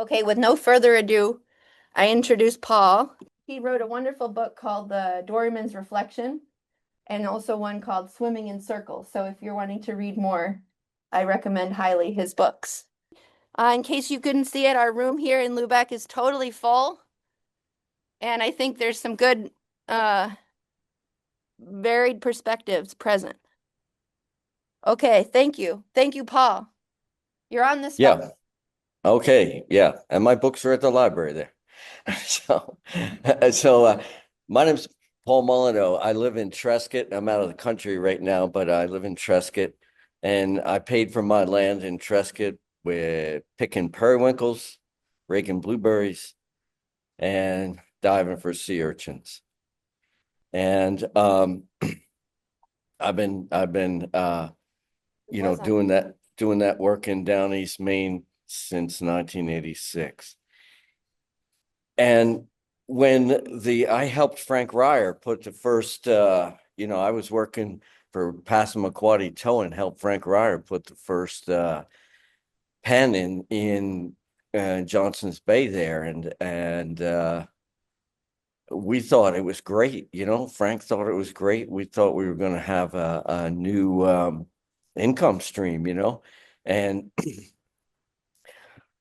Okay, with no further ado, I introduce Paul. He wrote a wonderful book called The Doryman's Reflection and also one called Swimming in Circles. So if you're wanting to read more, I recommend highly his books. In case you couldn't see it, our room here in Lubec is totally full, and I think there's some good, uh, varied perspectives present. Okay, thank you. Thank you, Paul. You're on the spot. Yeah. Okay. Yeah. And my books are at the library there. So, so my name's Paul Molyneaux. I live in Trescott. I'm out of the country right now, but I live in Trescott, and I paid for my land in Trescott with picking periwinkles, raking blueberries, and diving for sea urchins. And I've been It was on. doing that work in Downeast, Maine since 1986. And I helped Frank Ryer put the first, I was working for Passamaquoddy Towing, helped Frank Ryer put the first pen in Johnson's Bay there, and we thought it was great. Frank thought it was great. We thought we were going to have a new income stream, and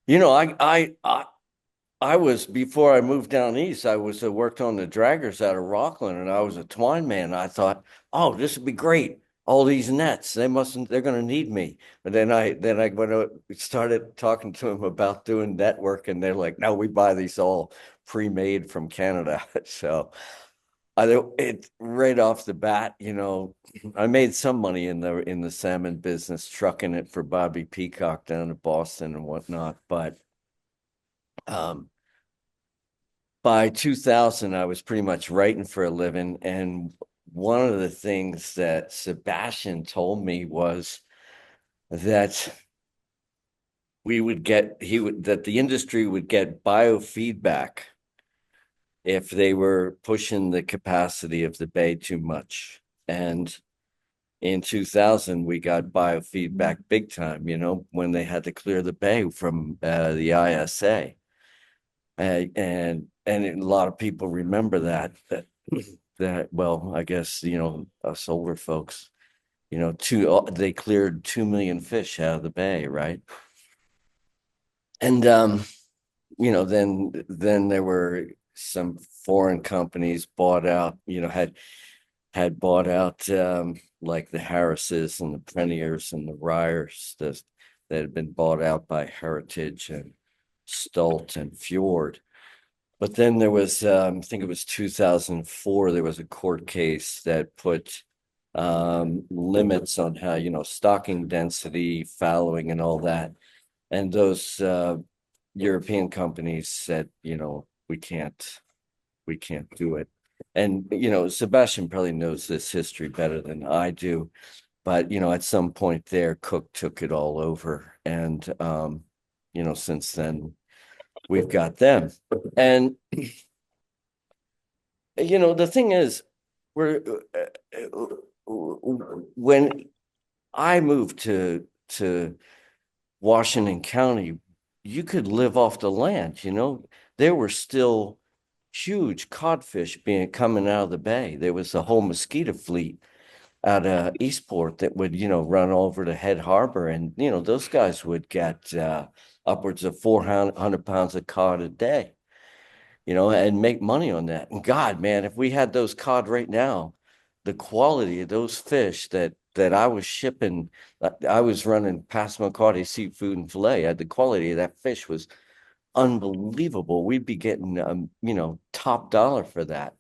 you know, I was before I moved down east. I worked on the draggers out of Rockland, and I was a twine man. I thought, oh, this would be great. All these nets, they're going to need me. But then I went out, started talking to them about doing network, and they're like, no, we buy these all pre-made from Canada. So it right off the bat, I made some money in the salmon business, trucking it for Bobby Peacock down to Boston and whatnot, but. Um, by 2000, I was pretty much writing for a living. And one of the things that Sebastian told me was that that the industry would get biofeedback if they were pushing the capacity of the bay too much. And in 2000, we got biofeedback big time, when they had to clear the bay from the ISA. And a lot of people remember that well, I guess us older folks, they cleared 2 million fish out of the bay, right? And then there were some foreign companies bought out, had bought out like the Harrises and the Premiers and the Ryers that had been bought out by Heritage and Stolt and Fjord. But then there was, I think it was 2004, there was a court case that put limits on how, stocking density, fallowing, and all that. And those European companies said, we can't do it. And, Sebastian probably knows this history better than I do. But, at some point there, Cook took it all over. And, since then, we've got them. And the thing is, we're when I moved to Washington County, you could live off the land, there were still huge codfish coming out of the bay. There was a whole mosquito fleet out of Eastport that would, run over to Head Harbor, and those guys would get upwards of 400 pounds of cod a day, and make money on that. And God, man, if we had those cod right now, the quality of those fish that I was shipping, I was running Passamaquoddy Seafood and Filet. The quality of that fish was unbelievable. We'd be getting, top dollar for that.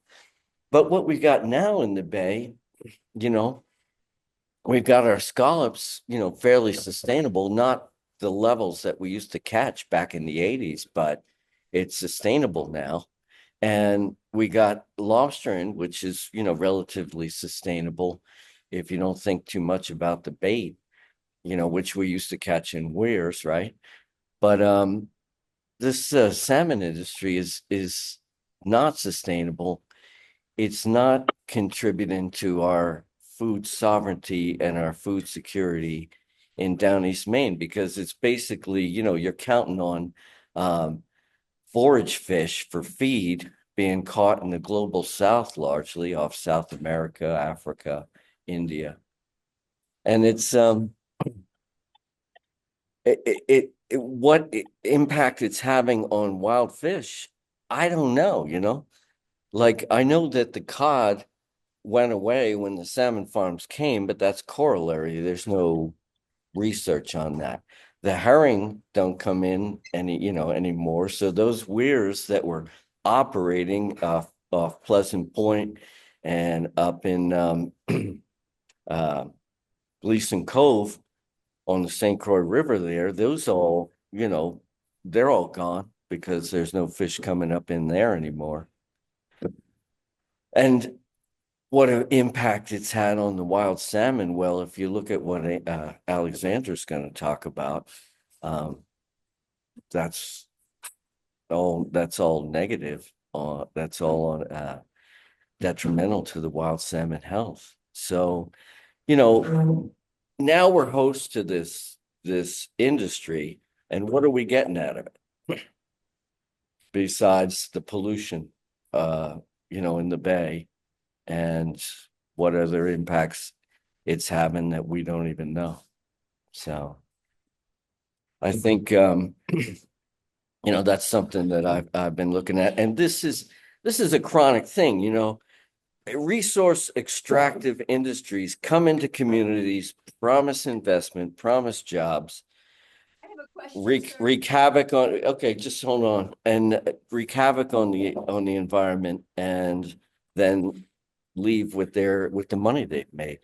But what we got now in the bay, you know, we've got our scallops, fairly sustainable, not the levels that we used to catch back in the 80s, but it's sustainable now. And we got lobstering, which is, relatively sustainable if you don't think too much about the bait, which we used to catch in weirs, right? But this salmon industry is not sustainable. It's not contributing to our food sovereignty and our food security in Down East Maine, because it's basically, you're counting on forage fish for feed being caught in the global south, largely off South America, Africa, India. And it's what impact it's having on wild fish, I don't know, you know. Like I know that the cod went away when the salmon farms came, but that's corollary. There's no research on that. The herring don't come in anymore. So those weirs that were operating off Pleasant Point and up in uh, Gleason Cove on the St. Croix River there, those all, they're all gone because there's no fish coming up in there anymore. And what an impact it's had on the wild salmon. Well, if you look at what Alexandra's going to talk about, that's all negative. That's all detrimental to the wild salmon health. So, now we're host to this industry, and what are we getting out of it? Besides the pollution, in the bay, and what other impacts it's having that we don't even know. So I think that's something that I've been looking at, and this is a chronic thing. Resource extractive industries come into communities, promise investment, promise jobs, I have a question, wreak havoc on. Okay, just hold on, and wreak havoc on the environment, and then leave with the money they've made.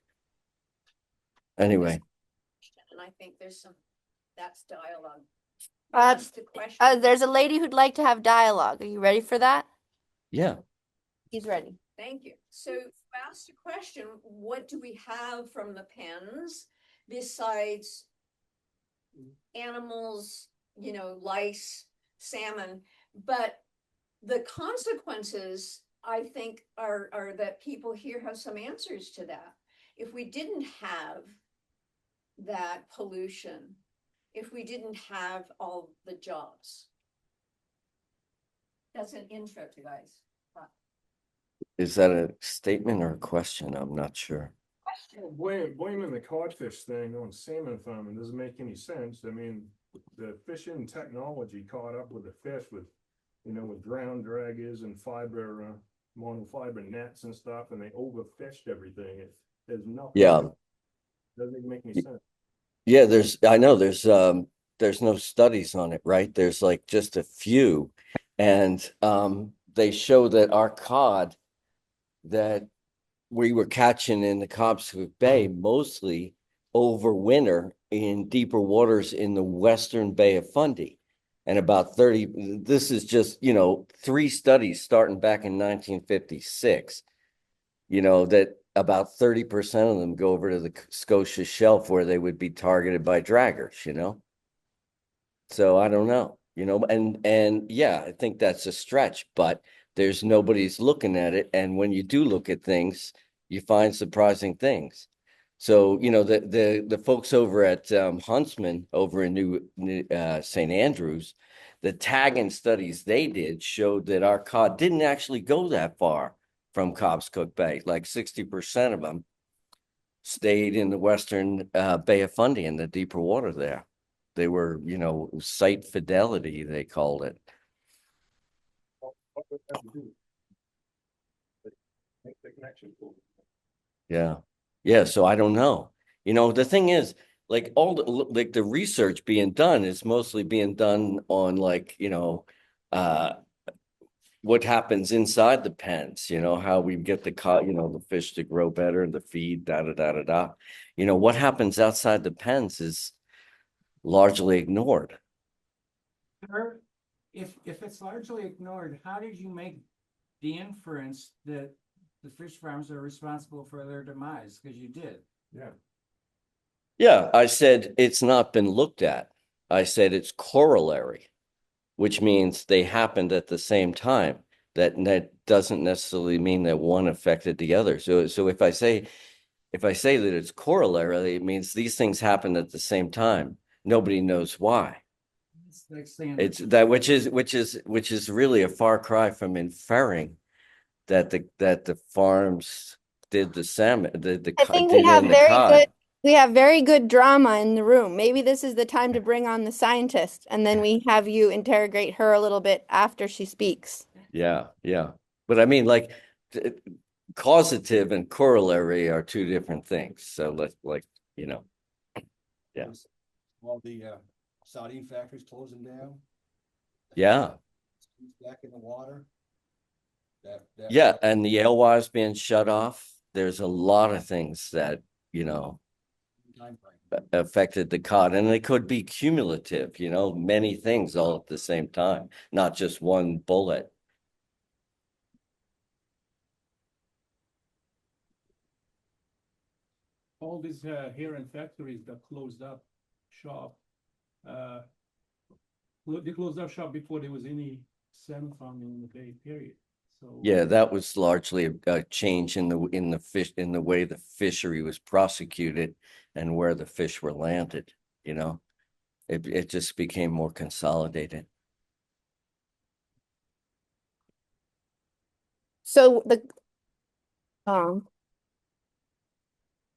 Anyway, And I think that's dialogue. That's the question. there's a lady who'd like to have dialogue. Are you ready for that? yeah. He's ready. Thank you. So you asked a question, what do we have from the pens besides animals, lice, salmon? But the consequences, I think, are that people here have some answers to that. If we didn't have that pollution, if we didn't have all the jobs. That's an intro to guys. Is that a statement or a question? I'm not sure. Blaming the codfish thing on salmon farming doesn't make any sense. I mean, the fishing technology caught up with the fish with drown draggers and monofiber nets and stuff, and they overfished everything. There's nothing. Yeah. Doesn't even make any sense. Yeah, there's no studies on it, right? There's like just a few. And they show that our cod that we were catching in the Cobscook Bay mostly over winter in deeper waters in the western Bay of Fundy. And about 30, this is just, 3 studies starting back in 1956, that about 30% of them go over to the Scotia Shelf where they would be targeted by draggers. So I don't know, and yeah, I think that's a stretch, but there's nobody's looking at it. And when you do look at things, you find surprising things. So, the folks over at Huntsman over in New St. Andrews, the tagging studies they did showed that our cod didn't actually go that far from Cobscook Bay. Like 60% of them stayed in the western Bay of Fundy in the deeper water there. They were, site fidelity, they called it. What would that do? Make the connection. Yeah. Yeah. So I don't know. The thing is, like the research being done is mostly being done on what happens inside the pens, how we get the fish to grow better and the feed, da da da da da. What happens outside the pens is largely ignored. If it's largely ignored, how did you make the inference that the fish farms are responsible for their demise? Because you did. Yeah. Yeah, I said it's not been looked at. I said it's corollary, which means they happened at the same time. That doesn't necessarily mean that one affected the other. So if I say that it's corollary, it means these things happened at the same time. Nobody knows why. It's like saying. It's that which is really a far cry from inferring that the farms did the salmon, I think did in the cod. we have very good drama in the room. Maybe this is the time to bring on the scientist, and then we have you interrogate her a little bit after she speaks. Yeah, yeah. But I mean, like, causative and corollary are two different things. So like, you know, yeah, All the sardine factories closing down. yeah, Back in the water. yeah. And the alewives being shut off. There's a lot of things that, you know, affected the cod, and they could be cumulative, you know, many things all at the same time, not just one bullet. All these herring factories that closed up shop, they closed up shop before there was any salmon farming in the Bay, period. So Yeah, that was largely a change in the fish, in the way the fishery was prosecuted and where the fish were landed, you know. It just became more consolidated. So um,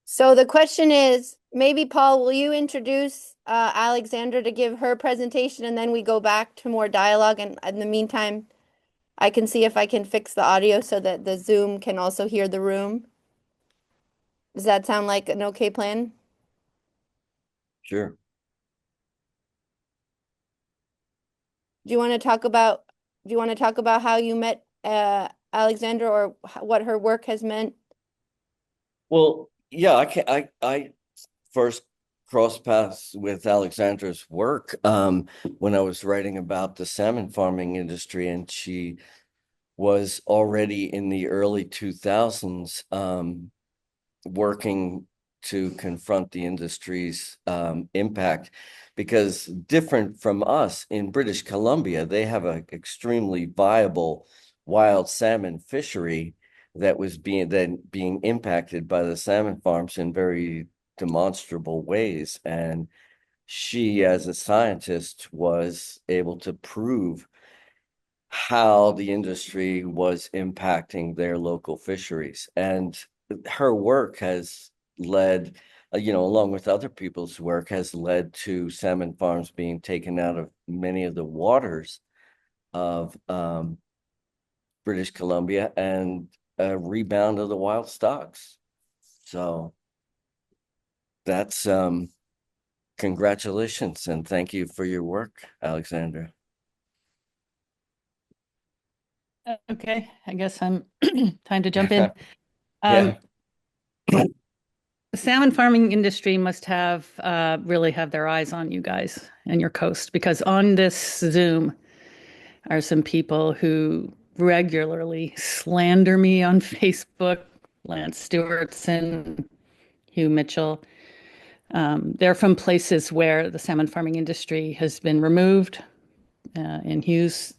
so the question is, maybe Paul, will you introduce Alexandra to give her presentation, and then we go back to more dialogue, and in the meantime, I can see if I can fix the audio so that the Zoom can also hear the room. Does that sound like an okay plan? Sure. Do you want to talk about how you met Alexandra, or what her work has meant? Well, yeah, I first crossed paths with Alexandra's work when I was writing about the salmon farming industry, and she was already in the early 2000s working to confront the industry's impact, because different from us in British Columbia, they have an extremely viable wild salmon fishery that was being impacted by the salmon farms in very demonstrable ways. And she, as a scientist, was able to prove how the industry was impacting their local fisheries. And her work has led, you know, along with other people's work, has led to salmon farms being taken out of many of the waters of British Columbia, and a rebound of the wild stocks. So that's congratulations, and thank you for your work, Alexandra. Okay, I guess I'm time to jump in. Yeah. The salmon farming industry must have really have their eyes on you guys and your coast, because on this Zoom are some people who regularly slander me on Facebook, Lance Stewartson, Hugh Mitchell. They're from places where the salmon farming industry has been removed. In Hugh's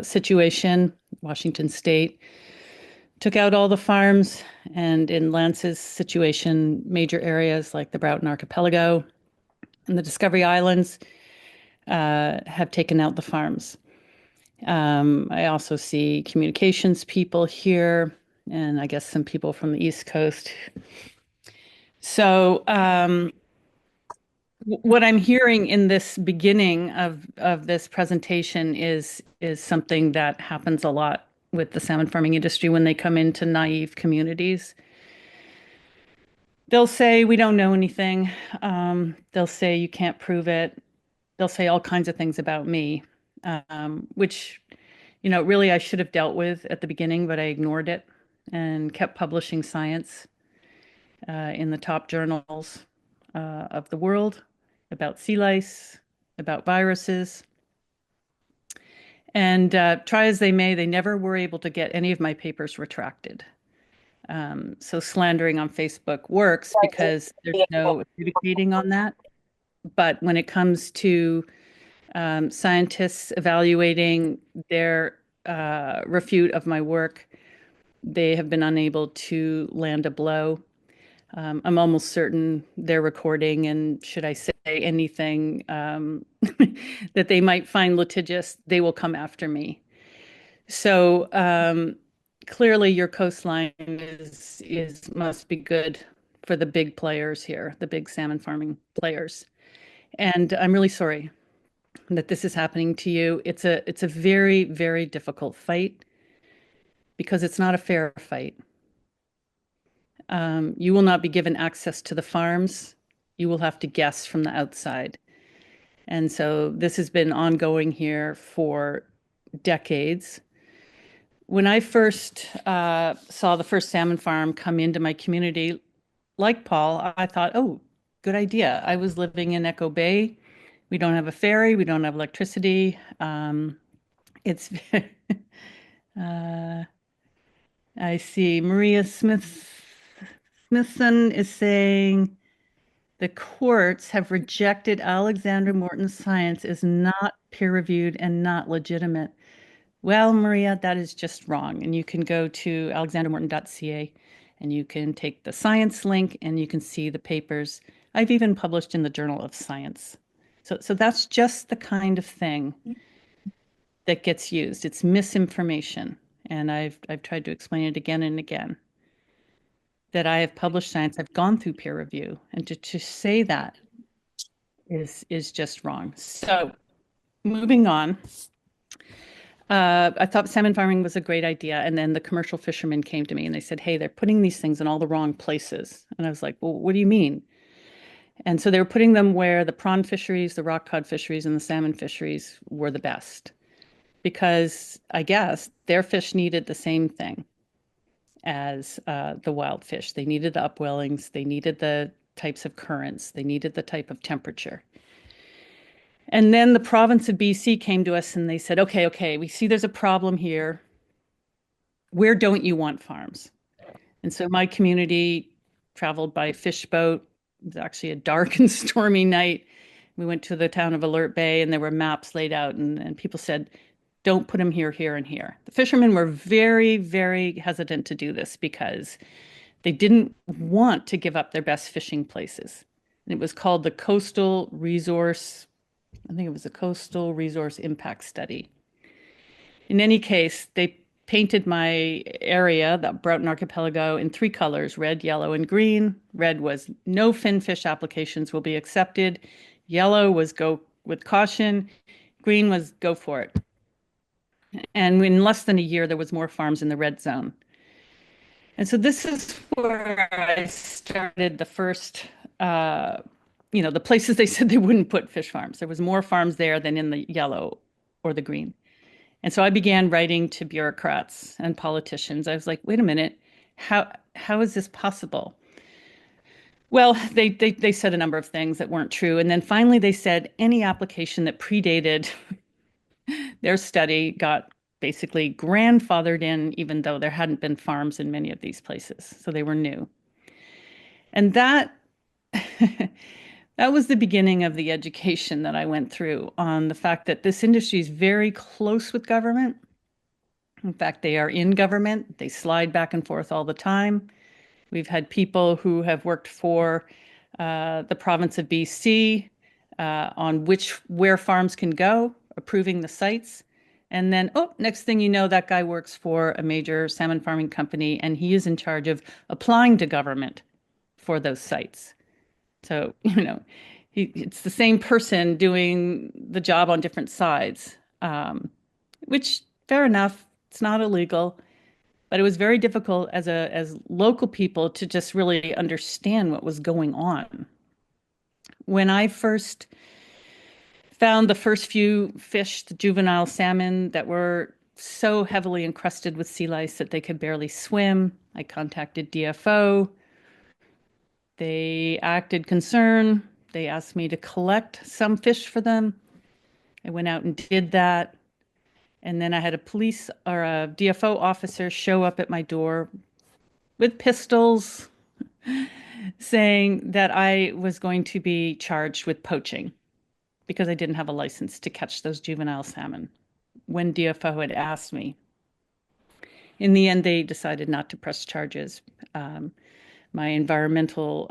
situation, Washington State took out all the farms, and in Lance's situation, major areas like the Broughton Archipelago and the Discovery Islands have taken out the farms. I also see communications people here, and I guess some people from the East Coast. So what I'm hearing in this beginning of this presentation is something that happens a lot with the salmon farming industry when they come into naive communities. They'll say, we don't know anything. They'll say, you can't prove it. They'll say all kinds of things about me, which, you know, really I should have dealt with at the beginning, but I ignored it and kept publishing science in the top journals of the world about sea lice, about viruses. And try as they may, they never were able to get any of my papers retracted. So slandering on Facebook works because there's no adjudicating on that. But when it comes to scientists evaluating their refute of my work, they have been unable to land a blow. I'm almost certain they're recording, and should I say anything that they might find litigious, they will come after me. So clearly your coastline is must be good for the big players here, the big salmon farming players. And I'm really sorry that this is happening to you. It's a very, very difficult fight because it's not a fair fight. You will not be given access to the farms. You will have to guess from the outside. And so this has been ongoing here for decades. When I first saw the first salmon farm come into my community, like Paul, I thought, oh, good idea. I was living in Echo Bay. We don't have a ferry. We don't have electricity. It's, I see Maria Smithson is saying the courts have rejected Alexandra Morton's science as not peer-reviewed and not legitimate. Well, Maria, that is just wrong. And you can go to alexandermorton.ca and you can take the science link and you can see the papers. I've even published in the Journal of Science. So that's just the kind of thing that gets used. It's misinformation. And I've tried to explain it again and again. That I have published science, I've gone through peer review. And to say that is just wrong. So moving on. I thought salmon farming was a great idea. And then the commercial fishermen came to me and they said, hey, they're putting these things in all the wrong places. And I was like, well, what do you mean? And so they were putting them where the prawn fisheries, the rock cod fisheries, and the salmon fisheries were the best. Because I guess their fish needed the same thing as the wild fish. They needed the upwellings. They needed the types of currents. They needed the type of temperature. And then the province of BC came to us and they said, okay, we see there's a problem here. Where don't you want farms? And so my community traveled by fish boat. It was actually a dark and stormy night. We went to the town of Alert Bay and there were maps laid out and people said, don't put them here, here, and here. The fishermen were very, very hesitant to do this because they didn't want to give up their best fishing places. And it was called the Coastal Resource, I think it was a Coastal Resource Impact Study. In any case, they painted my area, the Broughton Archipelago, in 3 colors, red, yellow, and green. Red was no finfish applications will be accepted. Yellow was go with caution. Green was go for it. And in less than a year, there was more farms in the red zone. And so this is where I started the first, the places they said they wouldn't put fish farms. There was more farms there than in the yellow or the green. And so I began writing to bureaucrats and politicians. I was like, wait a minute, how is this possible? Well, they said a number of things that weren't true. And then finally they said any application that predated their study got basically grandfathered in, even though there hadn't been farms in many of these places. So they were new. And that that was the beginning of the education that I went through on the fact that this industry is very close with government. In fact, they are in government. They slide back and forth all the time. We've had people who have worked for the province of BC on where farms can go, approving the sites. And then, next thing you know, that guy works for a major salmon farming company and he is in charge of applying to government for those sites. So, it's the same person doing the job on different sides, which fair enough, it's not illegal, but it was very difficult as local people to just really understand what was going on. When I first found the first few fish, the juvenile salmon, that were so heavily encrusted with sea lice that they could barely swim, I contacted DFO. They acted concerned. They asked me to collect some fish for them. I went out and did that. And then I had a police or a DFO officer show up at my door with pistols saying that I was going to be charged with poaching because I didn't have a license to catch those juvenile salmon when DFO had asked me. In the end, they decided not to press charges. My environmental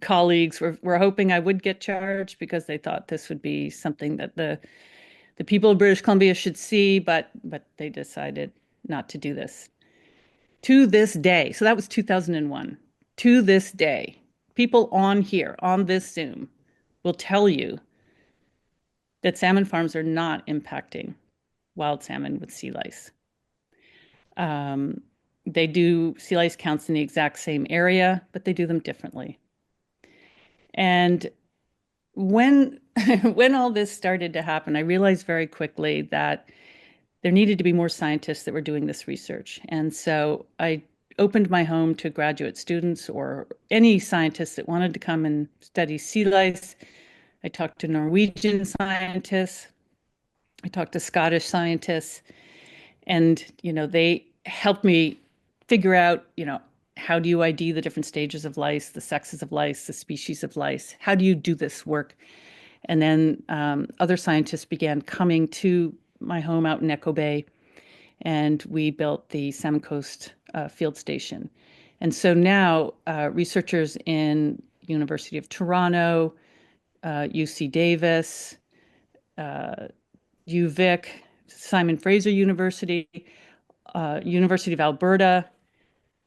colleagues were hoping I would get charged because they thought this would be something that the people of British Columbia should see, but they decided not to do this. To this day, so that was 2001. To this day, people on here, on this Zoom, will tell you that salmon farms are not impacting wild salmon with sea lice. They do sea lice counts in the exact same area, but they do them differently. And when when all this started to happen, I realized very quickly that there needed to be more scientists that were doing this research. And so I opened my home to graduate students or any scientists that wanted to come and study sea lice. I talked to Norwegian scientists. I talked to Scottish scientists. And, they helped me figure out, how do you ID the different stages of lice, the sexes of lice, the species of lice? How do you do this work? And then other scientists began coming to my home out in Echo Bay, and we built the Salmon Coast Field Station. And so now researchers in University of Toronto, UC Davis, UVic, Simon Fraser University, University of Alberta,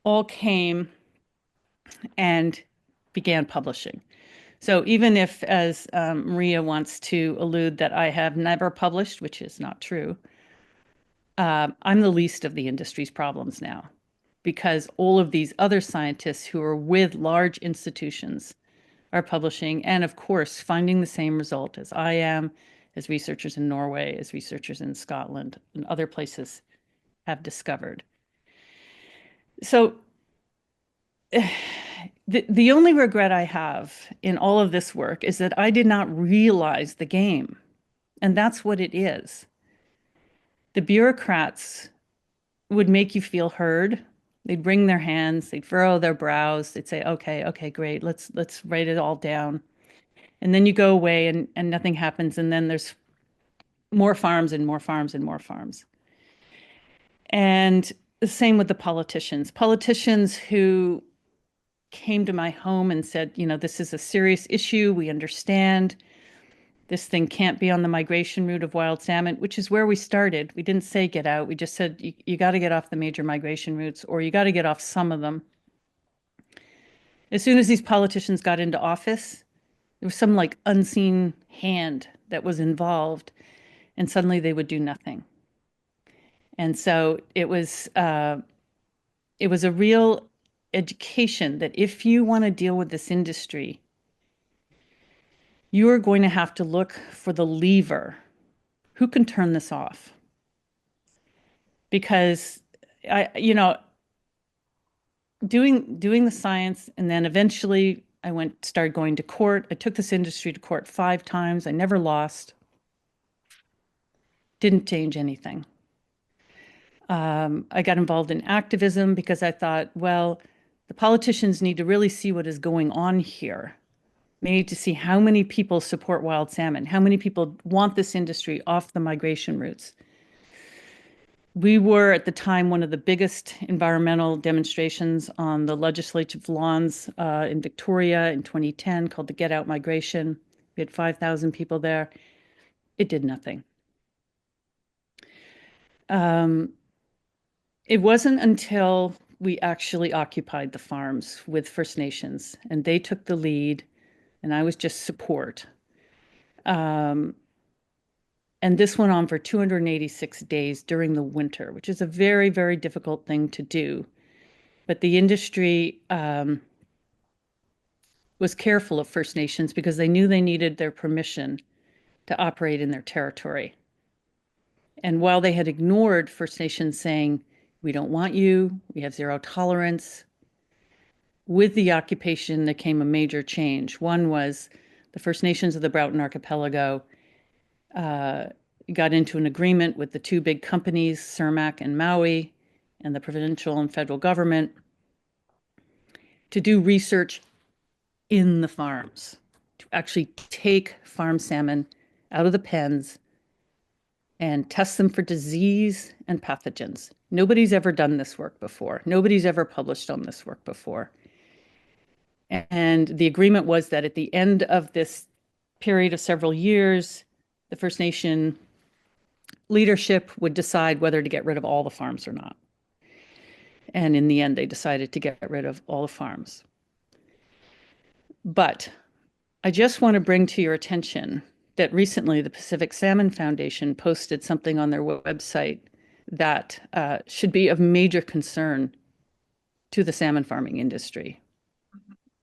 all came and began publishing. So even if, as Maria wants to allude, that I have never published, which is not true, I'm the least of the industry's problems now, because all of these other scientists who are with large institutions are publishing, and of course, finding the same result as I am, as researchers in Norway, as researchers in Scotland and other places have discovered. So the only regret I have in all of this work is that I did not realize the game. And that's what it is. The bureaucrats would make you feel heard. They'd wring their hands, they'd furrow their brows, they'd say, okay, great, let's write it all down. And then you go away and nothing happens. And then there's more farms and more farms and more farms. And the same with the politicians. Politicians who came to my home and said, this is a serious issue. We understand this thing can't be on the migration route of wild salmon, which is where we started. We didn't say get out. We just said, you got to get off the major migration routes, or you got to get off some of them. As soon as these politicians got into office, there was some like unseen hand that was involved, and suddenly they would do nothing. And so it was a real education that if you want to deal with this industry, you are going to have to look for the lever. Who can turn this off? Because doing the science, and then eventually I started going to court. I took this industry to court 5 times. I never lost. Didn't change anything. I got involved in activism because I thought, well, the politicians need to really see what is going on here. They need to see how many people support wild salmon, how many people want this industry off the migration routes. We were at the time one of the biggest environmental demonstrations on the legislative lawns in Victoria in 2010 called the Get Out Migration. We had 5,000 people there. It did nothing. It wasn't until we actually occupied the farms with First Nations, and they took the lead, and I was just support. And this went on for 286 days during the winter, which is a very, very difficult thing to do. But the industry was careful of First Nations because they knew they needed their permission to operate in their territory. And while they had ignored First Nations saying, we don't want you, we have zero tolerance, with the occupation, there came a major change. One was the First Nations of the Broughton Archipelago got into an agreement with the 2 big companies, Cermak and Maui, and the provincial and federal government to do research in the farms, to actually take farm salmon out of the pens and test them for disease and pathogens. Nobody's ever done this work before. Nobody's ever published on this work before. And the agreement was that at the end of this period of several years, the First Nation leadership would decide whether to get rid of all the farms or not. And in the end, they decided to get rid of all the farms. But I just want to bring to your attention that recently the Pacific Salmon Foundation posted something on their website that should be of major concern to the salmon farming industry.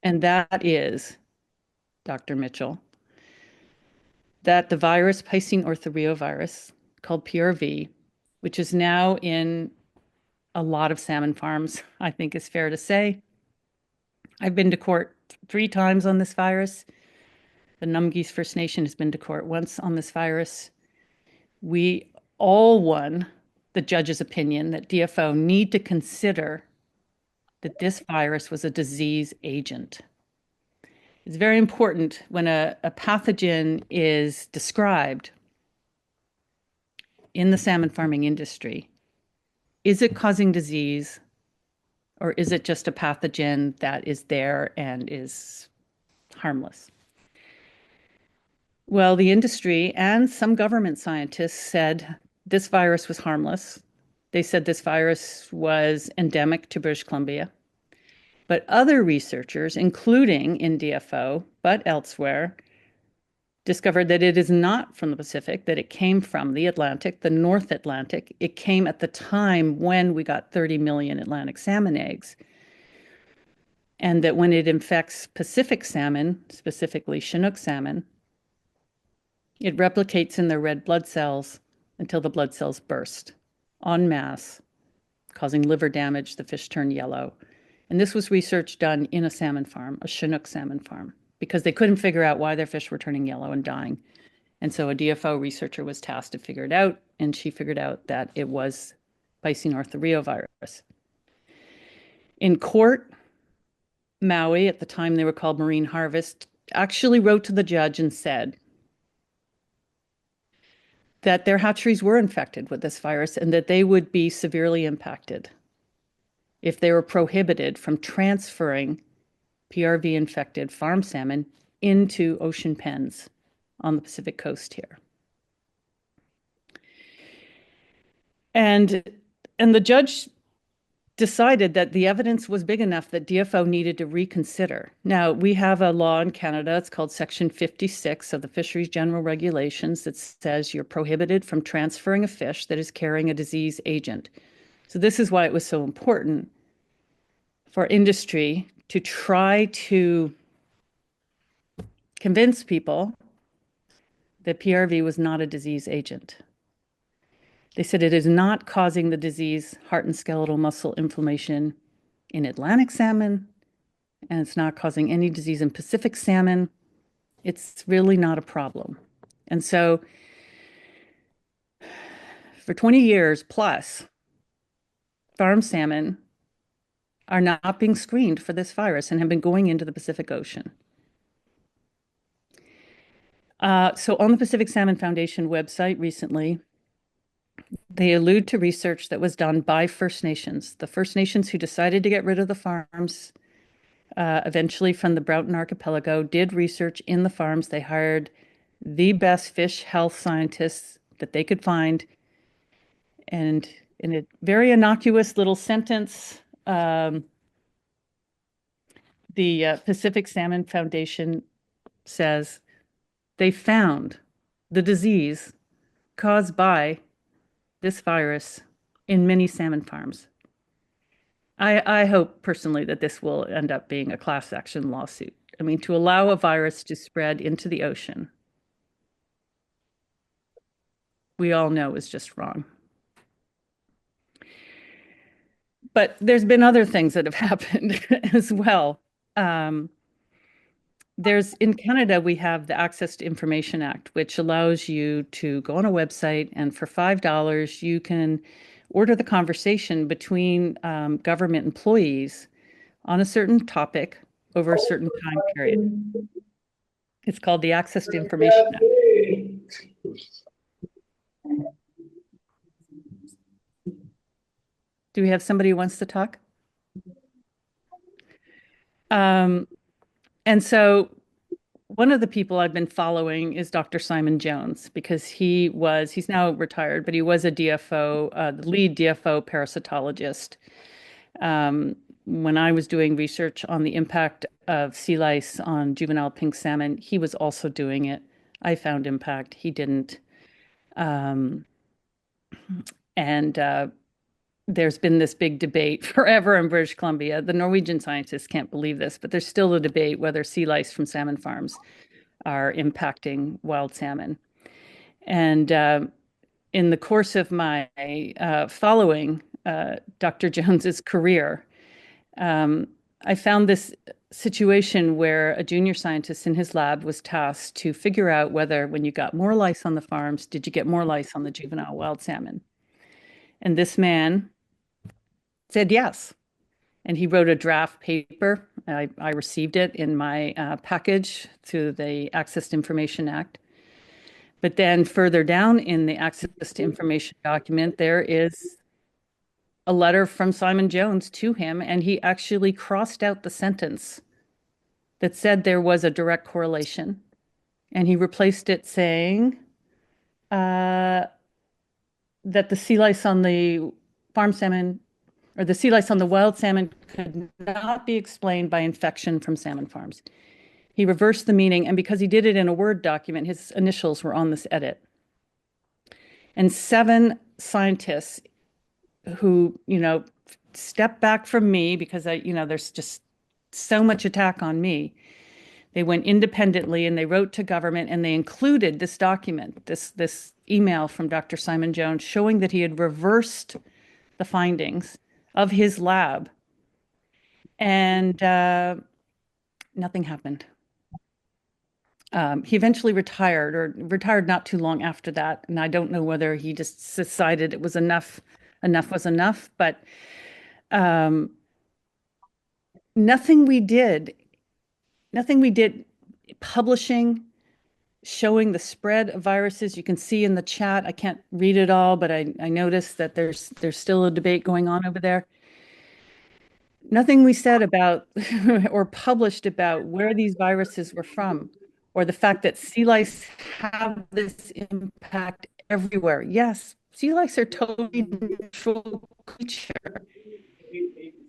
And that is, Dr. Mitchell, that the virus, Piscine orthoreovirus, called PRV, which is now in a lot of salmon farms, I think is fair to say. I've been to court 3 times on this virus. The Numgees First Nation has been to court once on this virus. We all won the judge's opinion that DFO need to consider that this virus was a disease agent. It's very important when a pathogen is described in the salmon farming industry. Is it causing disease, or is it just a pathogen that is there and is harmless? Well, the industry and some government scientists said this virus was harmless. They said this virus was endemic to British Columbia. But other researchers, including in DFO, but elsewhere, discovered that it is not from the Pacific, that it came from the Atlantic, the North Atlantic. It came at the time when we got 30 million Atlantic salmon eggs. And that when it infects Pacific salmon, specifically Chinook salmon, it replicates in their red blood cells until the blood cells burst en masse, causing liver damage. The fish turn yellow. And this was research done in a salmon farm, a Chinook salmon farm, because they couldn't figure out why their fish were turning yellow and dying. And so a DFO researcher was tasked to figure it out, and she figured out that it was Piscine orthoreovirus. In court, Maui, at the time they were called Marine Harvest, actually wrote to the judge and said that their hatcheries were infected with this virus and that they would be severely impacted if they were prohibited from transferring PRV-infected farm salmon into ocean pens on the Pacific coast here. And the judge decided that the evidence was big enough that DFO needed to reconsider. Now, we have a law in Canada, it's called Section 56 of the Fisheries General Regulations, that says you're prohibited from transferring a fish that is carrying a disease agent. So this is why it was so important for industry to try to convince people that PRV was not a disease agent. They said it is not causing the disease heart and skeletal muscle inflammation in Atlantic salmon, and it's not causing any disease in Pacific salmon. It's really not a problem. And so for 20 years plus, farm salmon are not being screened for this virus and have been going into the Pacific Ocean. So on the Pacific Salmon Foundation website recently, they allude to research that was done by First Nations, the First Nations who decided to get rid of the farms, eventually from the Broughton Archipelago, did research in the farms. They hired the best fish health scientists that they could find. And in a very innocuous little sentence, the Pacific Salmon Foundation says they found the disease caused by this virus in many salmon farms. I hope personally that this will end up being a class action lawsuit. I mean, to allow a virus to spread into the ocean, we all know is just wrong. But there's been other things that have happened as well. In Canada, we have the Access to Information Act, which allows you to go on a website, and for $5, you can order the conversation between government employees on a certain topic over a certain time period. It's called the Access to Information Act. Do we have somebody who wants to talk? And so one of the people I've been following is Dr. Simon Jones, because he's now retired, but he was a DFO, the lead DFO parasitologist. When I was doing research on the impact of sea lice on juvenile pink salmon, he was also doing it. I found impact, he didn't. And there's been this big debate forever in British Columbia. The Norwegian scientists can't believe this, but there's still a debate whether sea lice from salmon farms are impacting wild salmon. And in the course of my following Dr. Jones's career, I found this situation where a junior scientist in his lab was tasked to figure out whether, when you got more lice on the farms, did you get more lice on the juvenile wild salmon? And this man said yes. And he wrote a draft paper. I received it in my package through the Access to Information Act. But then further down in the Access to Information document, there is a letter from Simon Jones to him, and he actually crossed out the sentence that said there was a direct correlation. And he replaced it saying that the sea lice on the farm salmon, or the sea lice on the wild salmon, could not be explained by infection from salmon farms. He reversed the meaning, and because he did it in a Word document, his initials were on this edit. And 7 scientists who, stepped back from me because there's just so much attack on me. They went independently and they wrote to government, and they included this document, this email from Dr. Simon Jones showing that he had reversed the findings of his lab, and nothing happened. He eventually retired not too long after that. And I don't know whether he just decided it was enough was enough, but nothing we did publishing, showing the spread of viruses. You can see in the chat, I can't read it all, but I noticed that there's still a debate going on over there. Nothing we said about or published about where these viruses were from, or the fact that sea lice have this impact everywhere. Yes, sea lice are totally neutral creature,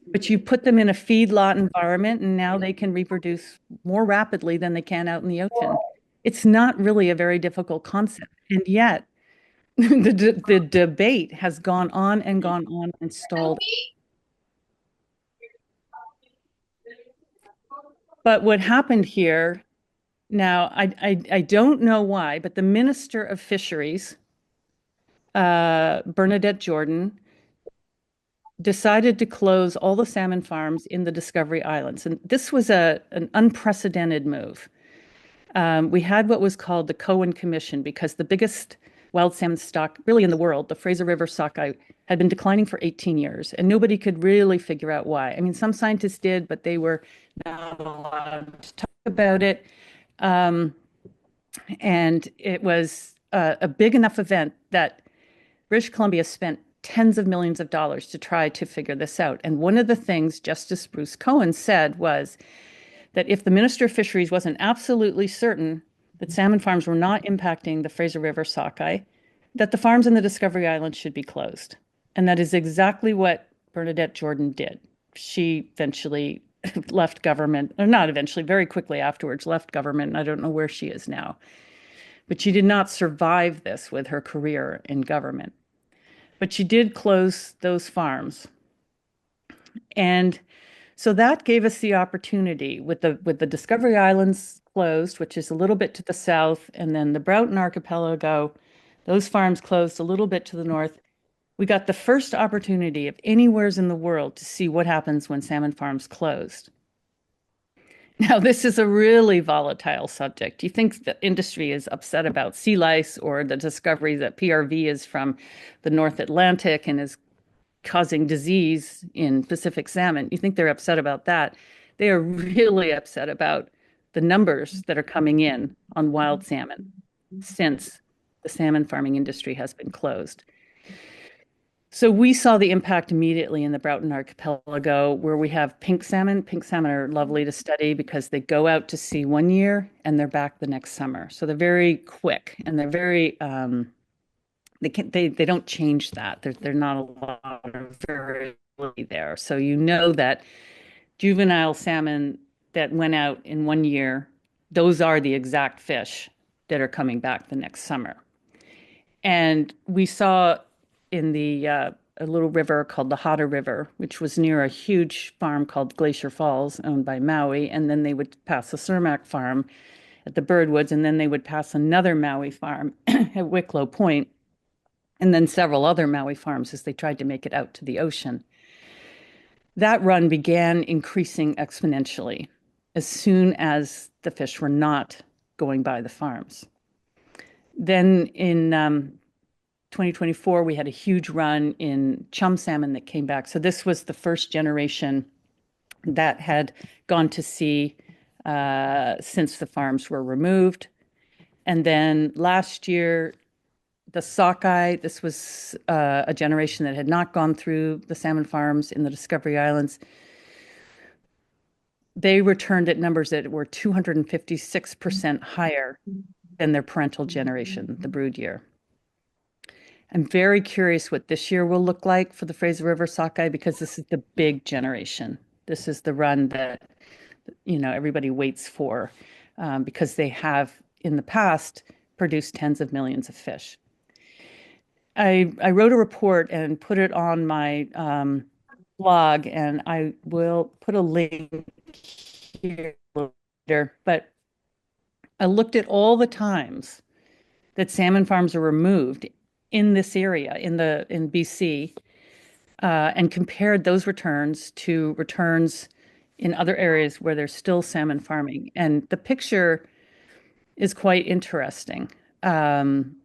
but you put them in a feedlot environment and now they can reproduce more rapidly than they can out in the ocean. It's not really a very difficult concept. And yet the debate has gone on and stalled. But what happened here, now I don't know why, but the Minister of Fisheries, Bernadette Jordan, decided to close all the salmon farms in the Discovery Islands. And this was an unprecedented move. We had what was called the Cohen Commission, because the biggest wild salmon stock really in the world, the Fraser River sockeye, had been declining for 18 years, and nobody could really figure out why. I mean, some scientists did, but they were not allowed to talk about it. And it was a big enough event that British Columbia spent tens of millions of dollars to try to figure this out. And one of the things Justice Bruce Cohen said was that if the Minister of Fisheries wasn't absolutely certain that salmon farms were not impacting the Fraser River sockeye, that the farms in the Discovery Islands should be closed. And that is exactly what Bernadette Jordan did. She eventually left government, or not eventually, very quickly afterwards left government, and I don't know where she is now. But she did not survive this with her career in government. But she did close those farms. And so that gave us the opportunity with the Discovery Islands closed, which is a little bit to the south, and then the Broughton Archipelago, those farms closed a little bit to the north. We got the first opportunity of anywheres in the world to see what happens when salmon farms closed. Now, this is a really volatile subject. You think the industry is upset about sea lice or the discovery that PRV is from the North Atlantic and is causing disease in Pacific salmon. You think they're upset about that. They are really upset about the numbers that are coming in on wild salmon since the salmon farming industry has been closed. So we saw the impact immediately in the Broughton Archipelago, where we have pink salmon. Pink salmon are lovely to study because they go out to sea one year and they're back the next summer. So they're very quick and they're very they don't change that. They're not a lot of variability there. So you know that juvenile salmon that went out in one year, those are the exact fish that are coming back the next summer. And we saw in the a little river called the Hatter River, which was near a huge farm called Glacier Falls, owned by Maui. And then they would pass a Cermak farm at the Birdwoods, and then they would pass another Maui farm at Wicklow Point, and then several other Maui farms as they tried to make it out to the ocean. That run began increasing exponentially as soon as the fish were not going by the farms. Then in 2024, we had a huge run in chum salmon that came back. So this was the first generation that had gone to sea since the farms were removed. And then last year, the sockeye, this was a generation that had not gone through the salmon farms in the Discovery Islands. They returned at numbers that were 256% higher than their parental generation, the brood year. I'm very curious what this year will look like for the Fraser River sockeye, because this is the big generation. This is the run that, you know, everybody waits for because they have in the past produced tens of millions of fish. I wrote a report and put it on my blog, and I will put a link here later. But I looked at all the times that salmon farms are removed in this area, in BC, and compared those returns to returns in other areas where there's still salmon farming. And the picture is quite interesting. When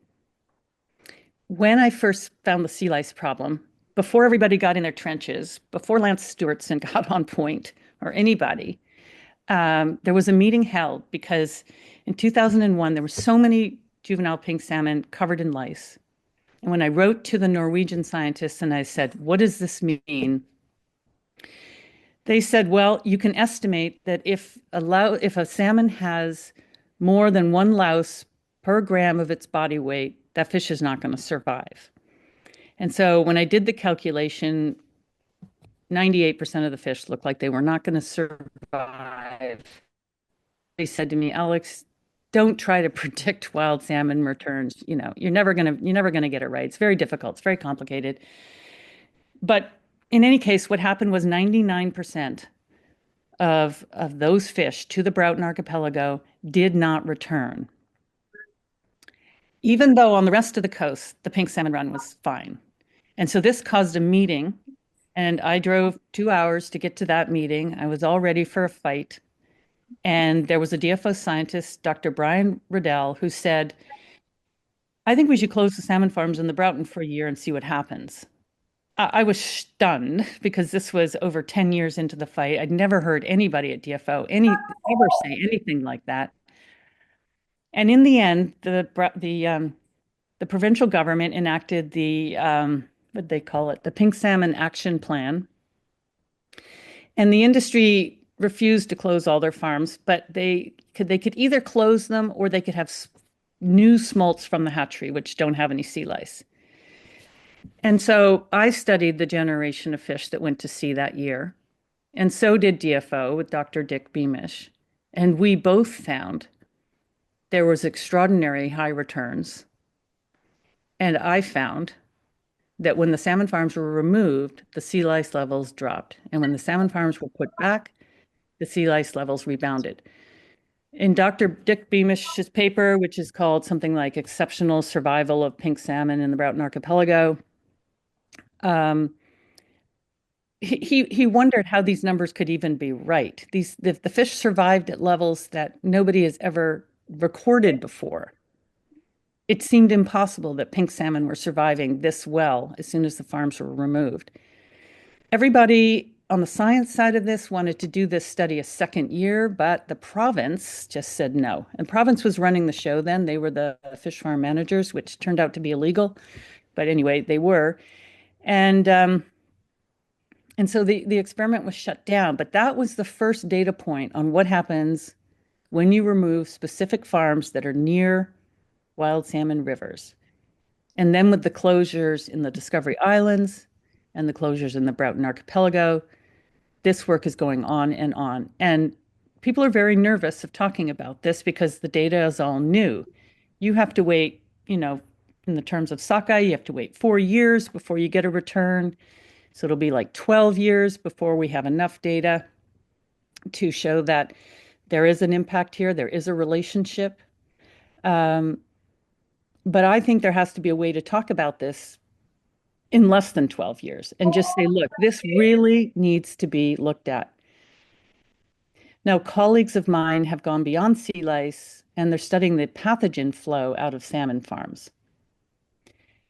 I first found the sea lice problem, before everybody got in their trenches, before Lance Stewartson got on point, or anybody, there was a meeting held because in 2001, there were so many juvenile pink salmon covered in lice. And when I wrote to the Norwegian scientists and I said, what does this mean? They said, well, you can estimate that if a salmon has more than one louse per gram of its body weight, that fish is not going to survive. And so when I did the calculation, 98% of the fish looked like they were not going to survive. They said to me, Alex, don't try to predict wild salmon returns. You know, you're never going to get it right. It's very difficult. It's very complicated. But in any case, what happened was 99% of those fish to the Broughton Archipelago did not return. Even though on the rest of the coast, the pink salmon run was fine. And so this caused a meeting, and I drove 2 hours to get to that meeting. I was all ready for a fight. And there was a DFO scientist, Dr. Brian Riddell, who said, I think we should close the salmon farms in the Broughton for a year and see what happens. I was stunned because this was over 10 years into the fight. I'd never heard anybody at DFO ever say anything like that. And in the end, the provincial government enacted the what they call it, the Pink Salmon Action Plan. And the industry refused to close all their farms, but they could either close them or they could have new smolts from the hatchery, which don't have any sea lice. And so I studied the generation of fish that went to sea that year. And so did DFO with Dr. Dick Beamish. And we both found there was extraordinary high returns. And I found that when the salmon farms were removed, the sea lice levels dropped. And when the salmon farms were put back, the sea lice levels rebounded. In Dr. Dick Beamish's paper, which is called something like Exceptional Survival of Pink Salmon in the Broughton Archipelago, he wondered how these numbers could even be right. The fish survived at levels that nobody has ever recorded before. It seemed impossible that pink salmon were surviving this well as soon as the farms were removed. Everybody on the science side of this wanted to do this study a second year, but the province just said no. And province was running the show then. They were the fish farm managers, which turned out to be illegal. But anyway, they were. And so the experiment was shut down, but that was the first data point on what happens when you remove specific farms that are near wild salmon rivers. And then with the closures in the Discovery Islands and the closures in the Broughton Archipelago, this work is going on and on. And people are very nervous of talking about this because the data is all new. You have to wait, in the terms of sockeye, you have to wait 4 years before you get a return. So it'll be like 12 years before we have enough data to show that there is an impact here, there is a relationship. But I think there has to be a way to talk about this in less than 12 years and just say, look, this really needs to be looked at. Now, colleagues of mine have gone beyond sea lice and they're studying the pathogen flow out of salmon farms.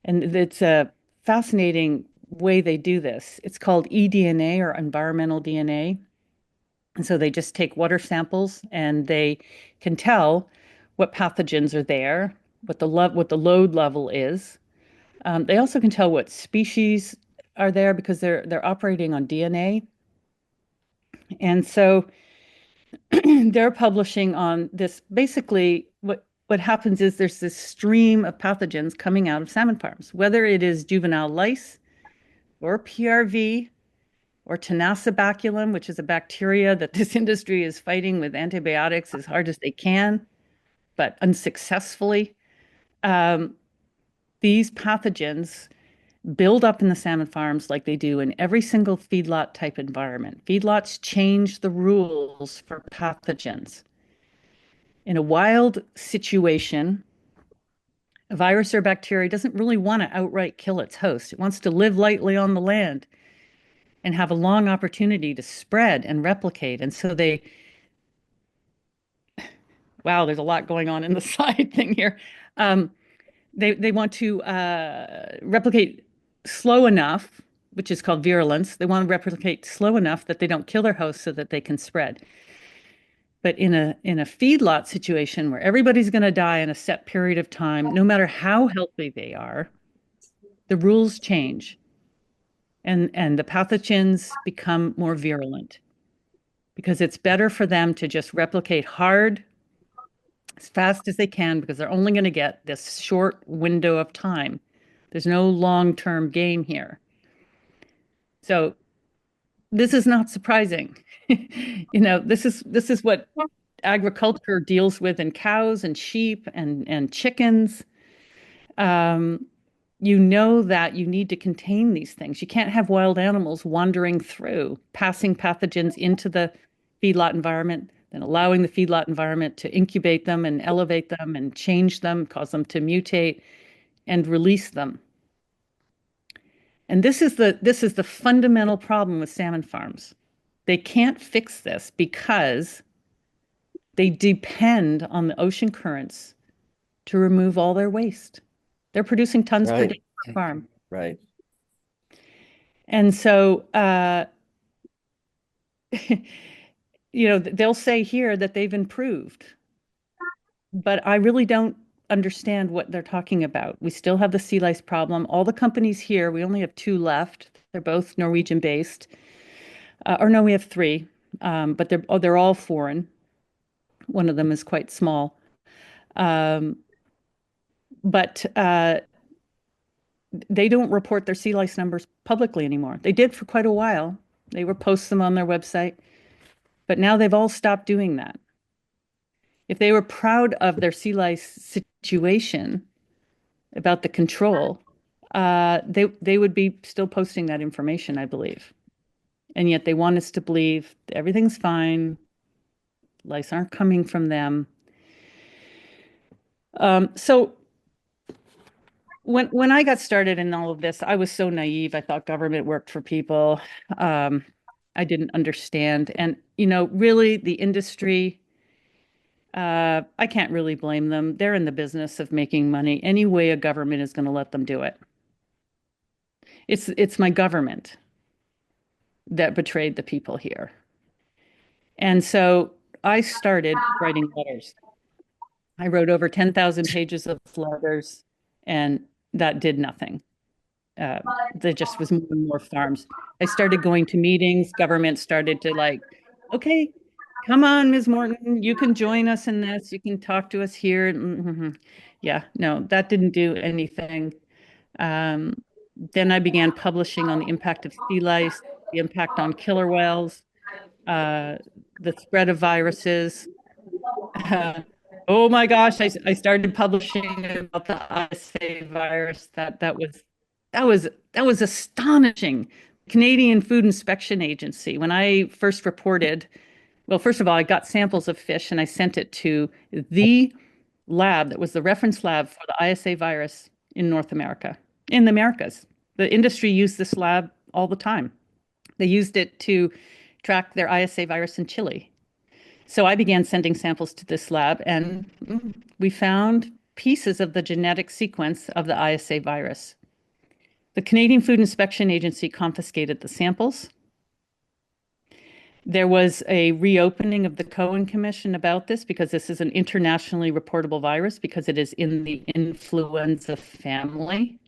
And it's a fascinating way they do this. It's called eDNA or environmental DNA. And so they just take water samples and they can tell what pathogens are there, what the load level is. They also can tell what species are there because they're operating on DNA. And so they're publishing on this. Basically, what happens is there's this stream of pathogens coming out of salmon farms, whether it is juvenile lice or PRV or tenacibaculum, which is a bacteria that this industry is fighting with antibiotics as hard as they can, but unsuccessfully. These pathogens build up in the salmon farms like they do in every single feedlot type environment. Feedlots change the rules for pathogens. In a wild situation, a virus or bacteria doesn't really want to outright kill its host. It wants to live lightly on the land and have a long opportunity to spread and replicate. And so wow, there's a lot going on in the side thing here. They want to replicate slow enough, which is called virulence. They want to replicate slow enough that they don't kill their host so that they can spread. But in a feedlot situation where everybody's going to die in a set period of time, no matter how healthy they are, the rules change. And the pathogens become more virulent because it's better for them to just replicate hard as fast as they can because they're only going to get this short window of time. There's no long-term game here. So this is not surprising. This is what agriculture deals with in cows and sheep and chickens. That you need to contain these things. You can't have wild animals wandering through, passing pathogens into the feedlot environment, then allowing the feedlot environment to incubate them and elevate them and change them, cause them to mutate and release them. And this is the fundamental problem with salmon farms. They can't fix this because they depend on the ocean currents to remove all their waste. They're producing tons per day per farm. Right. And so, they'll say here that they've improved, but I really don't understand what they're talking about. We still have the sea lice problem. All the companies here, we only have 2 left. They're both Norwegian based. Or no, we have 3, but they're all foreign. One of them is quite small. But they don't report their sea lice numbers publicly anymore. They did for quite a while. They would post them on their website, but now they've all stopped doing that. If they were proud of their sea lice situation about the control, they would be still posting that information, I believe. And yet they want us to believe everything's fine. Lice aren't coming from them. So when I got started in all of this, I was so naive. I thought government worked for people. I didn't understand. And, really the industry, I can't really blame them. They're in the business of making money any way a government is going to let them do it. It's my government that betrayed the people here. And so I started writing letters. I wrote over 10,000 pages of letters, and that did nothing. there just was more and more farms. I started going to meetings. Government started to like, okay, come on, Ms. Morton, you can join us in this. You can talk to us here. Yeah, no, that didn't do anything. Um, then I began publishing on the impact of sea lice, the impact on killer whales, uh, the spread of viruses. Oh my gosh, I started publishing about the ISA virus. That was astonishing. Canadian Food Inspection Agency, when I first reported, well, first of all, I got samples of fish and I sent it to the lab that was the reference lab for the ISA virus in North America, in the Americas. The industry used this lab all the time. They used it to track their ISA virus in Chile. So I began sending samples to this lab, and we found pieces of the genetic sequence of the ISA virus. The Canadian Food Inspection Agency confiscated the samples. There was a reopening of the Cohen Commission about this because this is an internationally reportable virus because it is in the influenza family.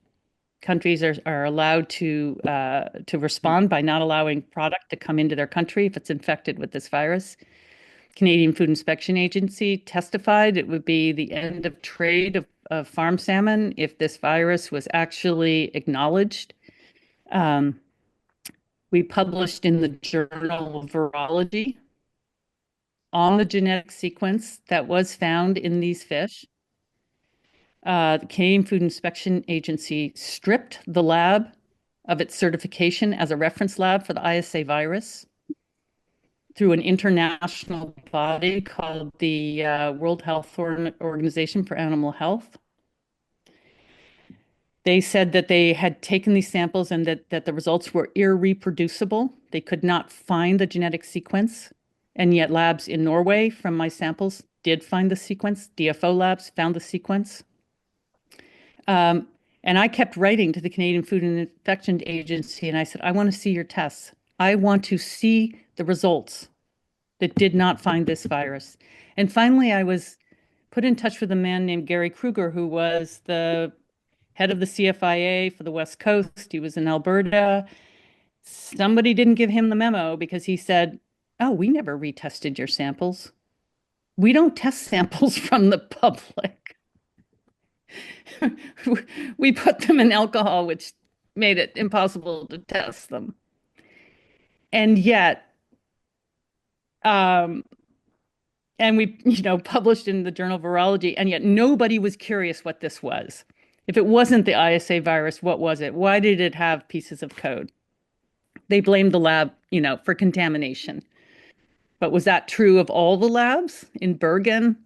Countries are allowed to respond by not allowing product to come into their country if it's infected with this virus. Canadian Food Inspection Agency testified it would be the end of trade of farm salmon if this virus was actually acknowledged. We published in the Journal of Virology on the genetic sequence that was found in these fish. The Canadian Food Inspection Agency stripped the lab of its certification as a reference lab for the ISA virus through an international body called the World Health Organization for Animal Health. They said that they had taken these samples and that the results were irreproducible. They could not find the genetic sequence. And yet labs in Norway from my samples did find the sequence. DFO labs found the sequence. And I kept writing to the Canadian Food and Infection Agency, and I said, I want to see your tests. I want to see the results that did not find this virus. And finally, I was put in touch with a man named Gary Kruger, who was the head of the CFIA for the West Coast. He was in Alberta. Somebody didn't give him the memo because he said, oh, we never retested your samples. We don't test samples from the public. We put them in alcohol, which made it impossible to test them. And yet, and we, published in the Journal of Virology, and yet nobody was curious what this was. If it wasn't the ISA virus, what was it? Why did it have pieces of code? They blamed the lab, for contamination. But was that true of all the labs in Bergen?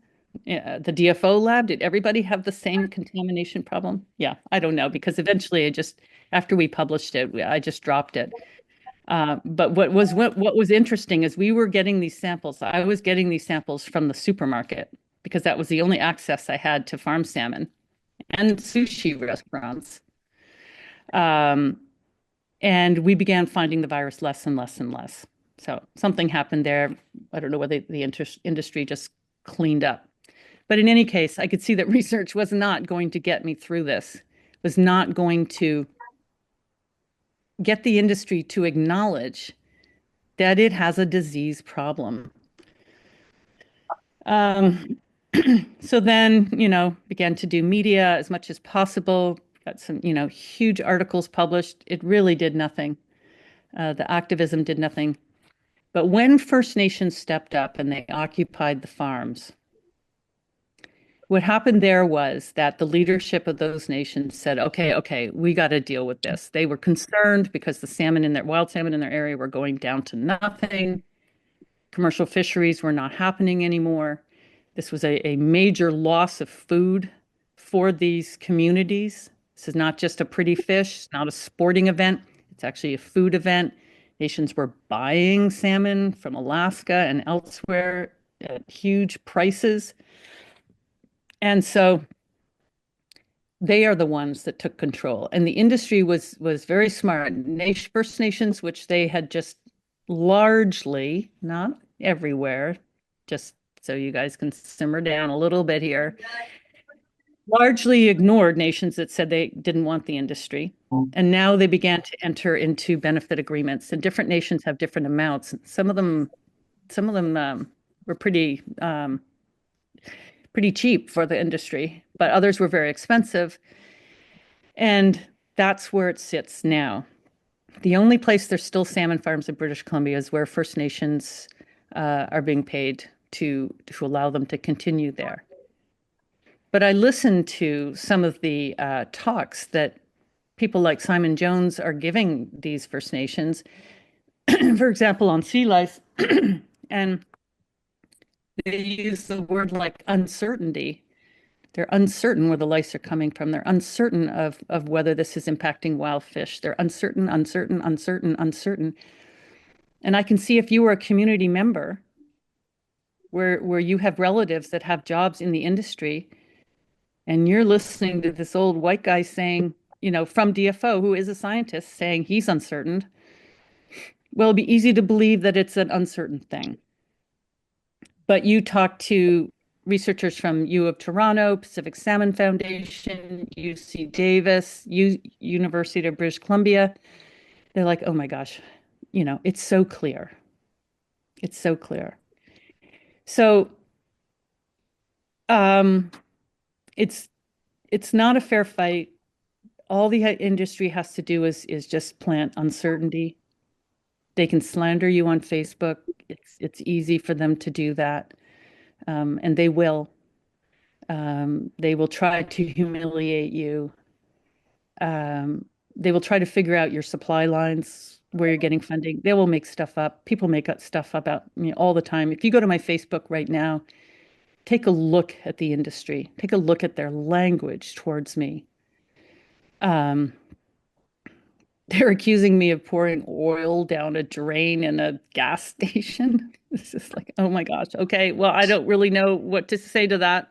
The DFO lab, did everybody have the same contamination problem? Yeah, I don't know, because eventually after we published it, I just dropped it. But what was interesting is we were getting these samples. I was getting these samples from the supermarket because that was the only access I had to farm salmon and sushi restaurants. And we began finding the virus less and less and less. So something happened there. I don't know whether the industry just cleaned up. But in any case, I could see that research was not going to get me through this, was not going to get the industry to acknowledge that it has a disease problem. So then, began to do media as much as possible, got some, huge articles published. It really did nothing. The activism did nothing. But when First Nations stepped up and they occupied the farms, what happened there was that the leadership of those nations said, okay, we got to deal with this. They were concerned because the wild salmon in their area were going down to nothing. Commercial fisheries were not happening anymore. This was a major loss of food for these communities. This is not just a pretty fish, it's not a sporting event. It's actually a food event. Nations were buying salmon from Alaska and elsewhere at huge prices. And so they are the ones that took control. And the industry was very smart. First Nations, which they had just largely, not everywhere, just so you guys can simmer down a little bit here. largely ignored nations that said they didn't want the industry. And now they began to enter into benefit agreements, and different nations have different amounts. Some of them were pretty cheap for the industry, but others were very expensive. And that's where it sits now. The only place there's still salmon farms in British Columbia is where First Nations are being paid to allow them to continue there. But I listened to some of the talks that people like Simon Jones are giving these First Nations, for example, on sea lice, and they use the word like uncertainty. They're uncertain where the lice are coming from. They're uncertain of whether this is impacting wild fish. They're uncertain. And I can see if you were a community member where you have relatives that have jobs in the industry, and you're listening to this old white guy saying, from DFO, who is a scientist, saying he's uncertain, well, it'd be easy to believe that it's an uncertain thing. But you talk to researchers from U of Toronto, Pacific Salmon Foundation, UC Davis, University of British Columbia. They're like, oh my gosh, it's so clear. It's so clear. So it's not a fair fight. All the industry has to do is just plant uncertainty. They can slander you on Facebook. It's easy for them to do that. And they will. They will try to humiliate you. They will try to figure out your supply lines, where you're getting funding. They will make stuff up. People make up stuff about me all the time. If you go to my Facebook right now, take a look at the industry. Take a look at their language towards me. They're accusing me of pouring oil down a drain in a gas station. It's just like, oh my gosh. Okay, well, I don't really know what to say to that.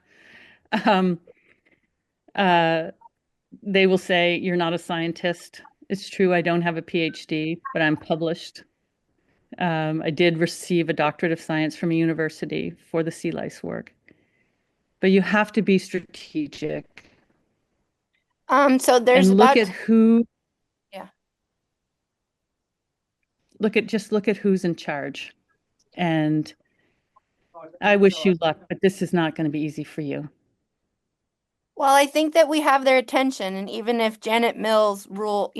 They will say, you're not a scientist. It's true, I don't have a PhD, but I'm published. I did receive a doctorate of science from a university for the sea lice work. But you have to be strategic. So there's and look about at who. Yeah. Look at who's in charge. And I wish you luck, but this is not going to be easy for you. Well, I think that we have their attention, and even if Janet Mills rule,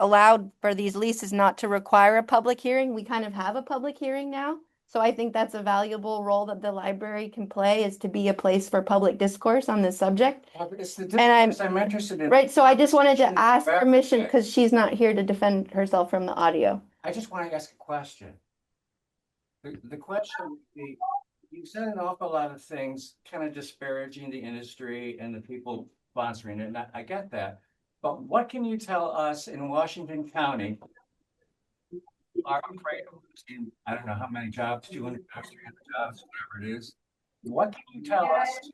allowed for these leases not to require a public hearing, we kind of have a public hearing now. So I think that's a valuable role that the library can play, is to be a place for public discourse on this subject. It's the And I'm interested in. Right, so I just wanted to ask permission because she's not here to defend herself from the audio. I just want to ask a question. The question would be, you said an awful lot of things kind of disparaging the industry and the people sponsoring it, and I get that. But what can you tell us in Washington County who are afraid of losing, I don't know how many jobs, 200 jobs, 300 jobs, whatever it is. What can you tell us,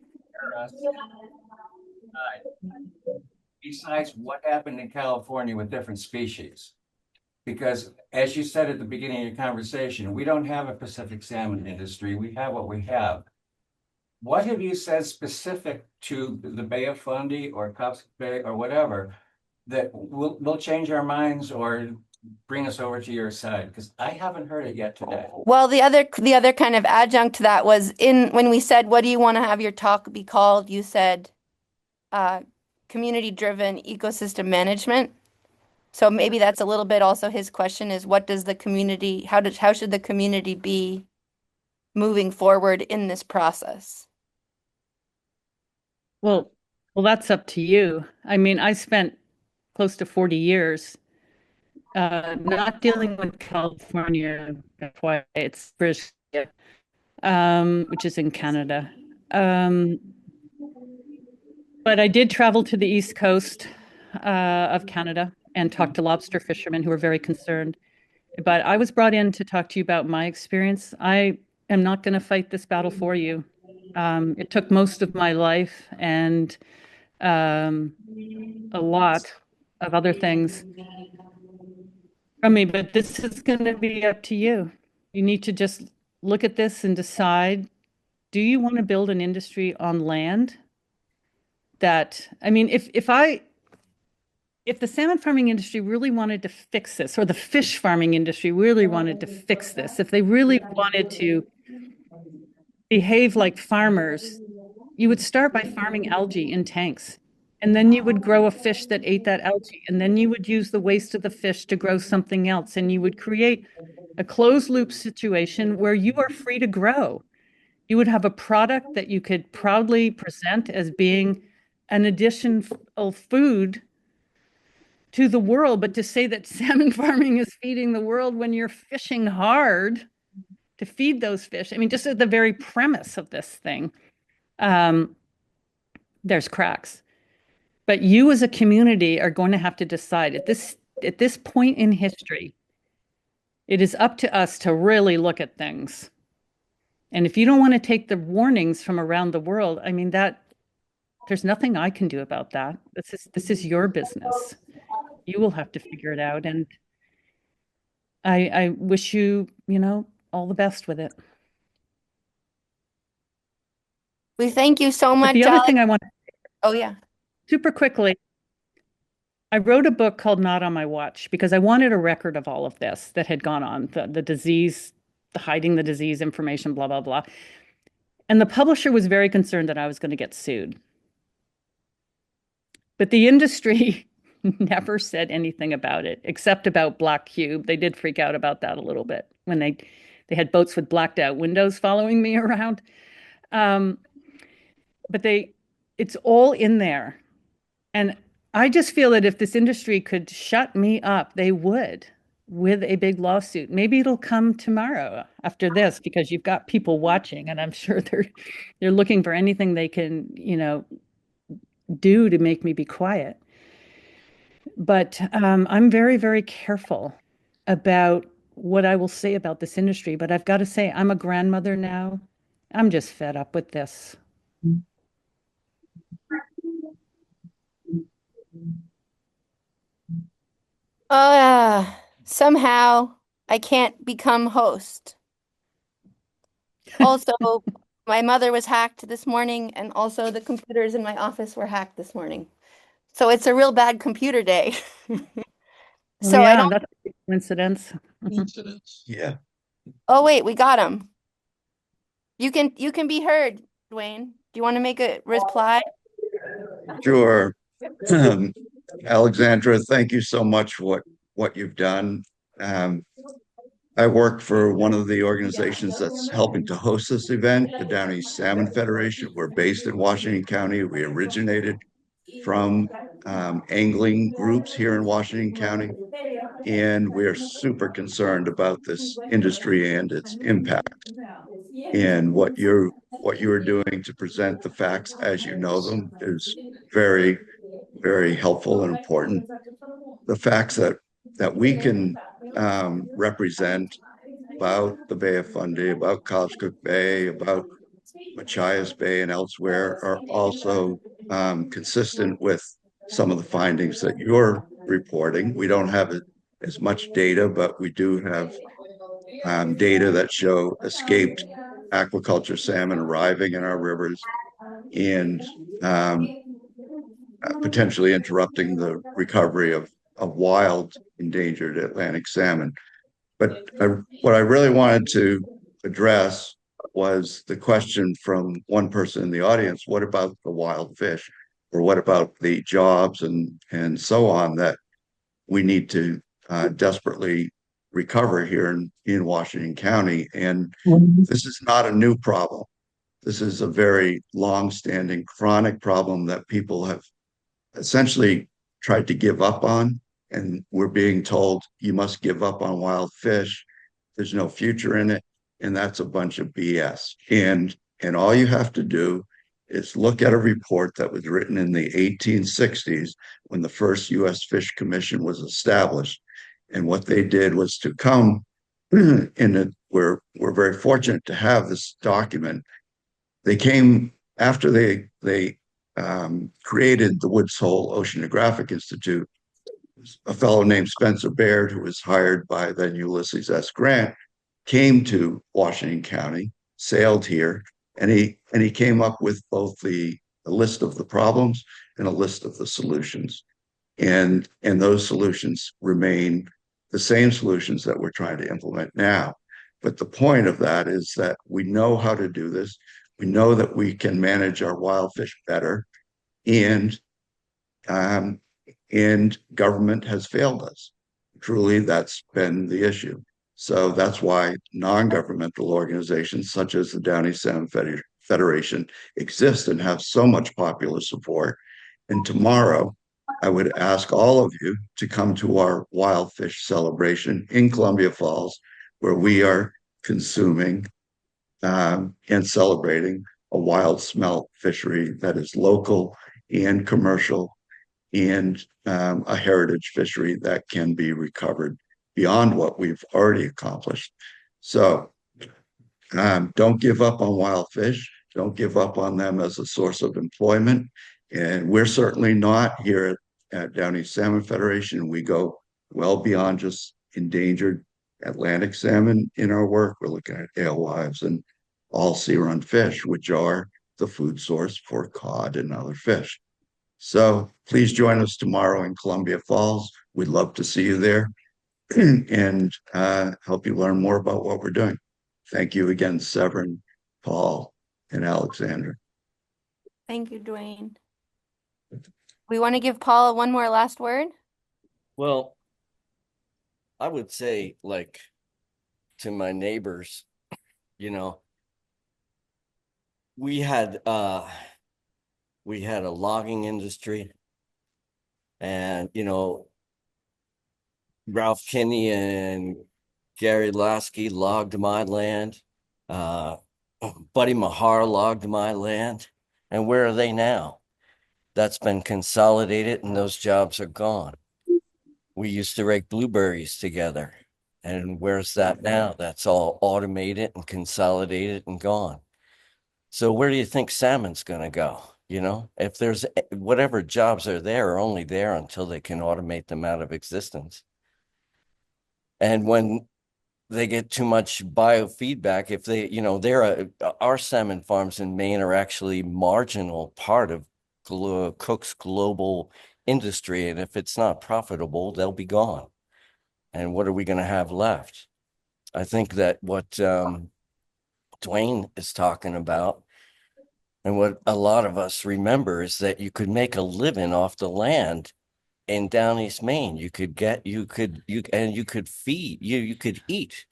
besides what happened in California with different species? Because as you said at the beginning of your conversation, we don't have a Pacific salmon industry. We have what we have. What have you said specific to the Bay of Fundy or Cobscook Bay or whatever that will change our minds or bring us over to your side? Because I haven't heard it yet today. Well, the other kind of adjunct to that was when we said, what do you want to have your talk be called? You said community-driven ecosystem management. So maybe that's a little bit also his question is, what does the community, how should the community be moving forward in this process? Well, that's up to you. I mean, I spent close to 40 years not dealing with California, that's why it's British, which is in Canada. But I did travel to the East Coast of Canada and talk to lobster fishermen who were very concerned. But I was brought in to talk to you about my experience. I am not going to fight this battle for you. It took most of my life and a lot of other things from me, but this is going to be up to you. You need to just look at this and decide, do you want to build an industry on land that, I mean, if the salmon farming industry really wanted to fix this, or the fish farming industry really wanted to fix this, if they really wanted to behave like farmers, you would start by farming algae in tanks. And then you would grow a fish that ate that algae. And then you would use the waste of the fish to grow something else. And you would create a closed loop situation where you are free to grow. You would have a product that you could proudly present as being an additional food to the world. But to say that salmon farming is feeding the world when you're fishing hard to feed those fish, I mean, just at the very premise of this thing, there's cracks. But you as a community are going to have to decide at this point in history, it is up to us to really look at things. And if you don't want to take the warnings from around the world, I mean, there's nothing I can do about that. This is your business. You will have to figure it out. And I wish you, all the best with it. We thank you so But much, the other Alex. thing I want Oh, yeah. super quickly, I wrote a book called Not on My Watch because I wanted a record of all of this that had gone on, the disease, the hiding the disease information, blah, blah, blah. And the publisher was very concerned that I was going to get sued. But the industry never said anything about it, except about Black Cube. They did freak out about that a little bit when they had boats with blacked out windows following me around. But it's all in there. And I just feel that if this industry could shut me up, they would, with a big lawsuit. Maybe it'll come tomorrow after this, because you've got people watching, and I'm sure they're looking for anything they can, do to make me be quiet. But I'm very, very careful about what I will say about this industry. But I've got to say, I'm a grandmother now. I'm just fed up with this. Somehow I can't become host. Also, my mother was hacked this morning, and also the computers in my office were hacked this morning. So it's a real bad computer day. So I don't. That's a coincidence. Incidents. Yeah. Oh, wait, we got him. You can be heard, Dwayne. Do you want to make a reply? Sure. Alexandra, thank you so much for what you've done. I work for one of the organizations that's helping to host this event, the Downeast Salmon Federation. We're based in Washington County. We originated from angling groups here in Washington County, and we're super concerned about this industry and its impact. And what you're doing to present the facts as you know them is very, very helpful and important. The facts that we can represent about the Bay of Fundy, about Cobscook Bay, about Machias Bay and elsewhere are also consistent with some of the findings that you're reporting. We don't have as much data, but we do have data that show escaped aquaculture salmon arriving in our rivers and potentially interrupting the recovery of wild endangered Atlantic salmon. But what I really wanted to address was the question from one person in the audience: what about the wild fish, or what about the jobs and so on that we need to desperately recover here in Washington County? And this is not a new problem. This is a very long-standing chronic problem that people have essentially tried to give up on. And we're being told you must give up on wild fish. There's no future in it. And that's a bunch of BS. And all you have to do is look at a report that was written in the 1860s when the first U.S. Fish Commission was established. And what they did was to come we're very fortunate to have this document. They came after they created the Woods Hole Oceanographic Institute. A fellow named Spencer Baird, who was hired by then Ulysses S. Grant, came to Washington County, sailed here, and he came up with both the a list of the problems and a list of the solutions. And those solutions remain the same solutions that we're trying to implement now. But the point of that is that we know how to do this. We know that we can manage our wild fish better, and government has failed us. Truly, that's been the issue. So that's why non-governmental organizations such as the Downeast Salmon Federation exist and have so much popular support. And tomorrow, I would ask all of you to come to our wild fish celebration in Columbia Falls, where we are consuming and celebrating a wild smelt fishery that is local and commercial, and a heritage fishery that can be recovered beyond what we've already accomplished. So don't give up on wild fish. Don't give up on them as a source of employment. And we're certainly not here at Downeast Salmon Federation. We go well beyond just endangered Atlantic salmon in our work. We're looking at alewives and all sea-run fish, which are the food source for cod and other fish. So please join us tomorrow in Columbia Falls. We'd love to see you there and help you learn more about what we're doing. Thank you again, Severin, Paul, and Alexandra. Thank you, Dwayne. We want to give Paula one more last word. Well, I would say, like, to my neighbors, you know, we had a logging industry, and Ralph Kinney and Gary Lasky logged my land. Buddy Mahar logged my land. And where are they now? That's been consolidated and those jobs are gone. We used to rake blueberries together. And where's that now? That's all automated and consolidated and gone. So where do you think salmon's going to go? If there's whatever jobs are there are only there until they can automate them out of existence. And when they get too much biofeedback, if they, our salmon farms in Maine are actually marginal part of Cook's global industry. And if it's not profitable, they'll be gone. And what are we going to have left? I think that what Dwayne is talking about, and what a lot of us remember, is that you could make a living off the land in Downeast, Maine. You could feed, you could eat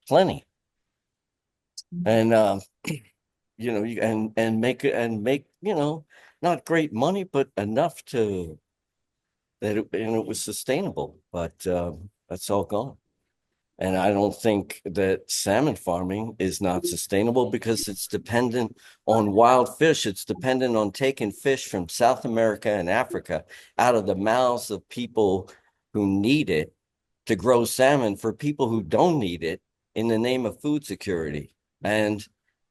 plenty. And and make not great money, but enough that it was sustainable. But that's all gone. And I don't think that salmon farming is not sustainable because it's dependent on wild fish. It's dependent on taking fish from South America and Africa out of the mouths of people who need it to grow salmon for people who don't need it in the name of food security. And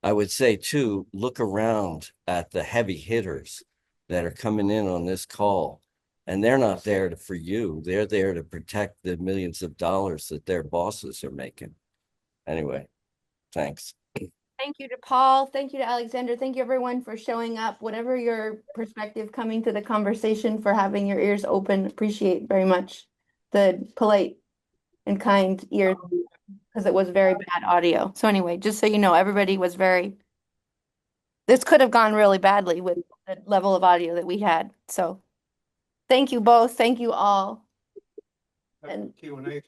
I would say, too, look around at the heavy hitters that are coming in on this call. And they're not there for you. They're there to protect the millions of dollars that their bosses are making. Anyway, thanks. Thank you to Paul. Thank you to Alexander. Thank you, everyone, for showing up. Whatever your perspective, coming to the conversation, for having your ears open. Appreciate very much the polite and kind ears, because it was very bad audio. So anyway, just so you know, everybody was this could have gone really badly with the level of audio that we had. So thank you both. Thank you all. And Q&A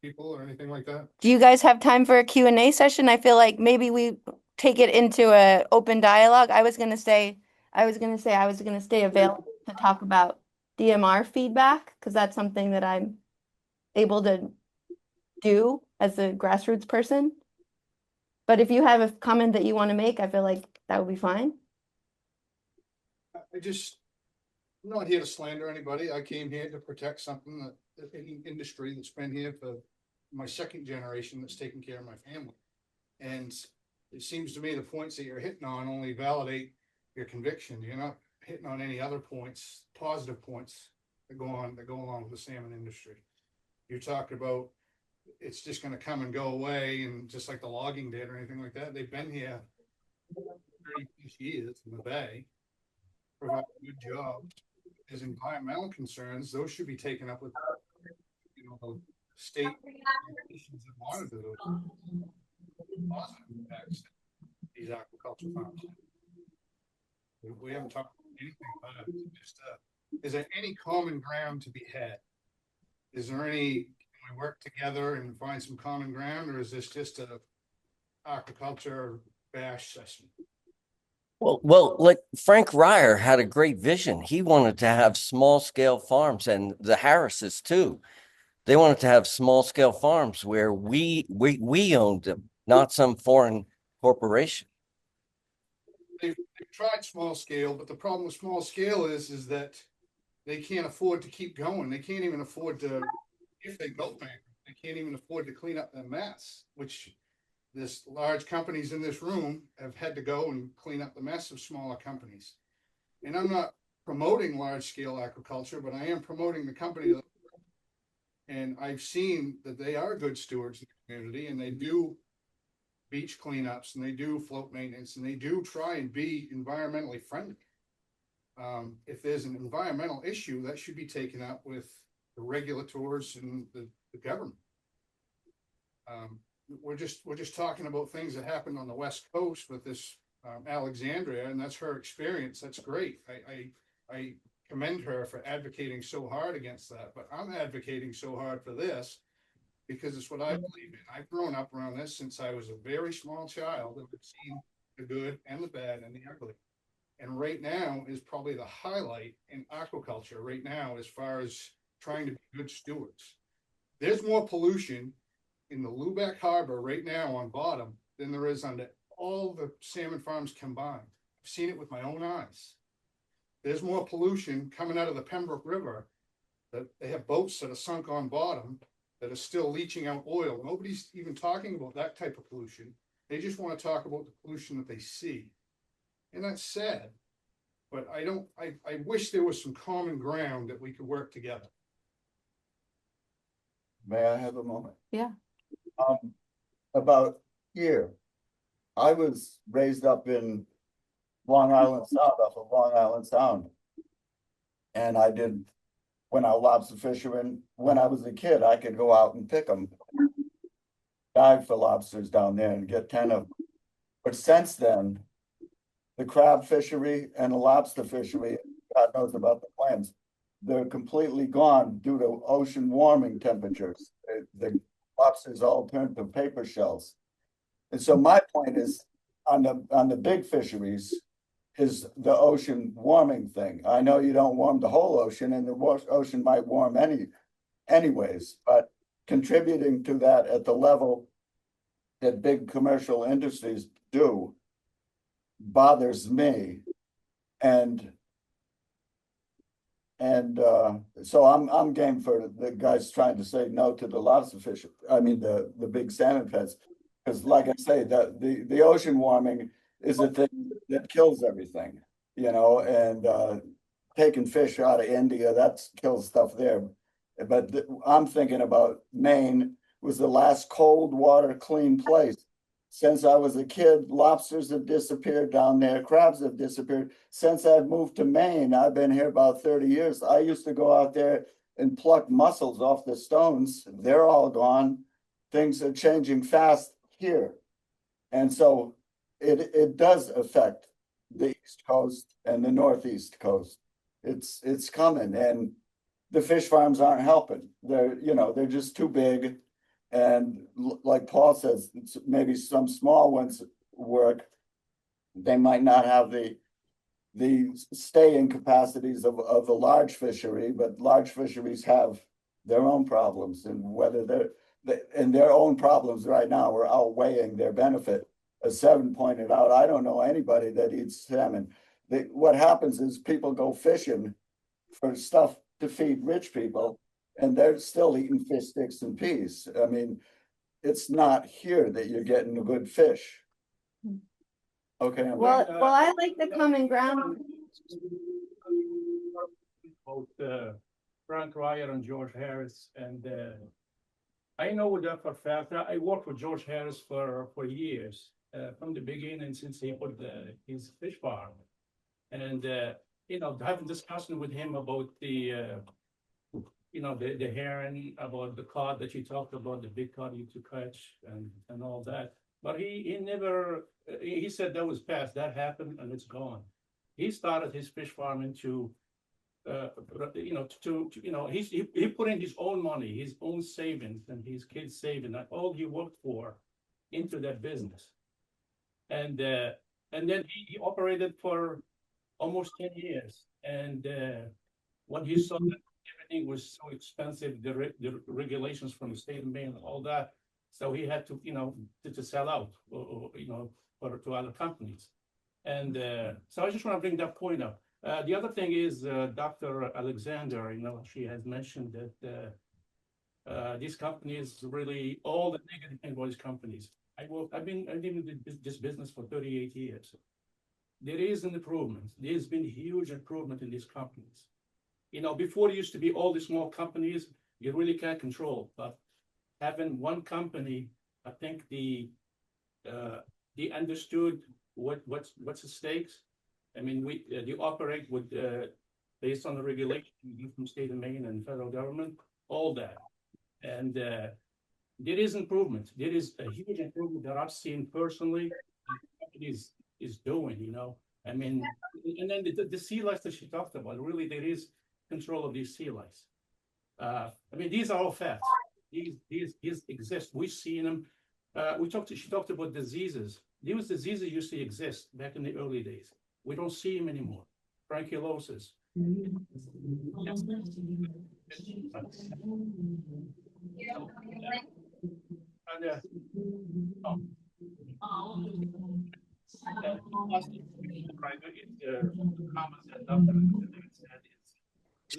people or anything like that? do you guys have time for a Q&A session? I feel like maybe we take it into a open dialogue. I was gonna stay available to talk about DMR feedback, because that's something that I'm able to do as a grassroots person. But if you have a comment that you want to make, I feel like that would be fine. I'm not here to slander anybody. I came here to protect something that any industry that's been here for my second generation that's taking care of my family. And it seems to me the points that you're hitting on only validate your conviction. You're not hitting on any other points, positive points that go along with the salmon industry. You talked about it's just going to come and go away, and just like the logging did or anything like that. They've been here 30 years in the bay. provide a good job. As environmental concerns, those should be taken up with, the state institutions that monitor those positive impacts that these aquaculture farms. We haven't talked anything about it. Just, is there any common ground to be had? Is there any, can we work together and find some common ground, or is this just a aquaculture bash session? Well, like Frank Ryer had a great vision. He wanted to have small scale farms, and the Harrises too. They wanted to have small scale farms where we owned them, not some foreign corporation. They've tried small scale, but the problem with small scale is that they can't afford to keep going. They can't even afford to, if they go bankrupt, they can't even afford to clean up their mess, which this large companies in this room have had to go and clean up the mess of smaller companies. And I'm not promoting large scale aquaculture, but I am promoting the company. And I've seen that they are good stewards of the community, and they do beach cleanups, and they do float maintenance, and they do try and be environmentally friendly. If there's an environmental issue, that should be taken up with the regulators and the government. We're just talking about things that happened on the West Coast with this Alexandria, and that's her experience. That's great. I commend her for advocating so hard against that, but I'm advocating so hard for this because it's what I believe in. I've grown up around this since I was a very small child, and I've seen the good and the bad and the ugly. And right now is probably the highlight in aquaculture right now, as far as trying to be good stewards. There's more pollution in the Lubec Harbor right now on bottom than there is on all the salmon farms combined. I've seen it with my own eyes. There's more pollution coming out of the Pembroke River, that they have boats that are sunk on bottom that are still leaching out oil. Nobody's even talking about that type of pollution. They just want to talk about the pollution that they see. And that's sad, but I wish there was some common ground that we could work together. May I have a moment? Yeah. About here, I was raised up in Long Island Sound, off of Long Island Sound. And I did, when I was lobster fisherman, when I was a kid, I could go out and pick them, dive for lobsters down there and get 10 of them. But since then, the crab fishery and the lobster fishery, God knows about the clams, they're completely gone due to ocean warming temperatures. The lobsters all turned to paper shells. And so my point is, on the big fisheries, is the ocean warming thing. I know you don't warm the whole ocean, and the ocean might warm anyways, but contributing to that at the level that big commercial industries do bothers me. And so I'm game for the guys trying to say no to the lobster fish. I mean the big salmon pets, because like I say, the ocean warming is a thing that kills everything, and taking fish out of India, that kills stuff there. But I'm thinking about Maine was the last cold water clean place. Since I was a kid, lobsters have disappeared down there, crabs have disappeared. Since I've moved to Maine, I've been here about 30 years. I used to go out there and pluck mussels off the stones. They're all gone. Things are changing fast here. And so it does affect the East Coast and the Northeast coast. It's coming, and the fish farms aren't helping. They're just too big. And like Paul says, maybe some small ones work. They might not have the staying capacities of a large fishery, but large fisheries have their own problems, and whether and their own problems right now are outweighing their benefit. As Seven pointed out, I don't know anybody that eats salmon. What happens is people go fishing for stuff to feed rich people, and they're still eating fish sticks and peas. I mean, it's not here that you're getting a good fish. Okay. Well, I like the common ground. Both Frank Ryer and George Harris, and I know that for a fact. I worked with George Harris for years, from the beginning, since he put his fish farm. And having discussion with him about the the herring, about the cod that you talked about, the big cod you to catch and all that. But he never, he said that was past, that happened and it's gone. He started his fish farming to, he put in his own money, his own savings and his kids' savings, and all he worked for into that business. And then he operated for almost 10 years. And when he saw that everything was so expensive, the regulations from the state of Maine, all that, so he had to, to sell out, or to other companies. And so I just want to bring that point up. The other thing is Dr. Alexander, she has mentioned that these companies really, all the negative thing about these companies. I've been in this business for 38 years. There is an improvement. There's been huge improvement in these companies. Before it used to be all the small companies, you really can't control. But having one company, I think they understood what's the stakes. I mean, they operate with based on the regulation from state of Maine and federal government, all that, and there is improvement. There is a huge improvement that I've seen personally. Companies is doing, I mean, and then the sea lice that she talked about, really there is control of these sea lice. I mean, these are all facts. These exist. We've seen them. She talked about diseases. These diseases used to exist back in the early days. We don't see them anymore. Branchiolosis.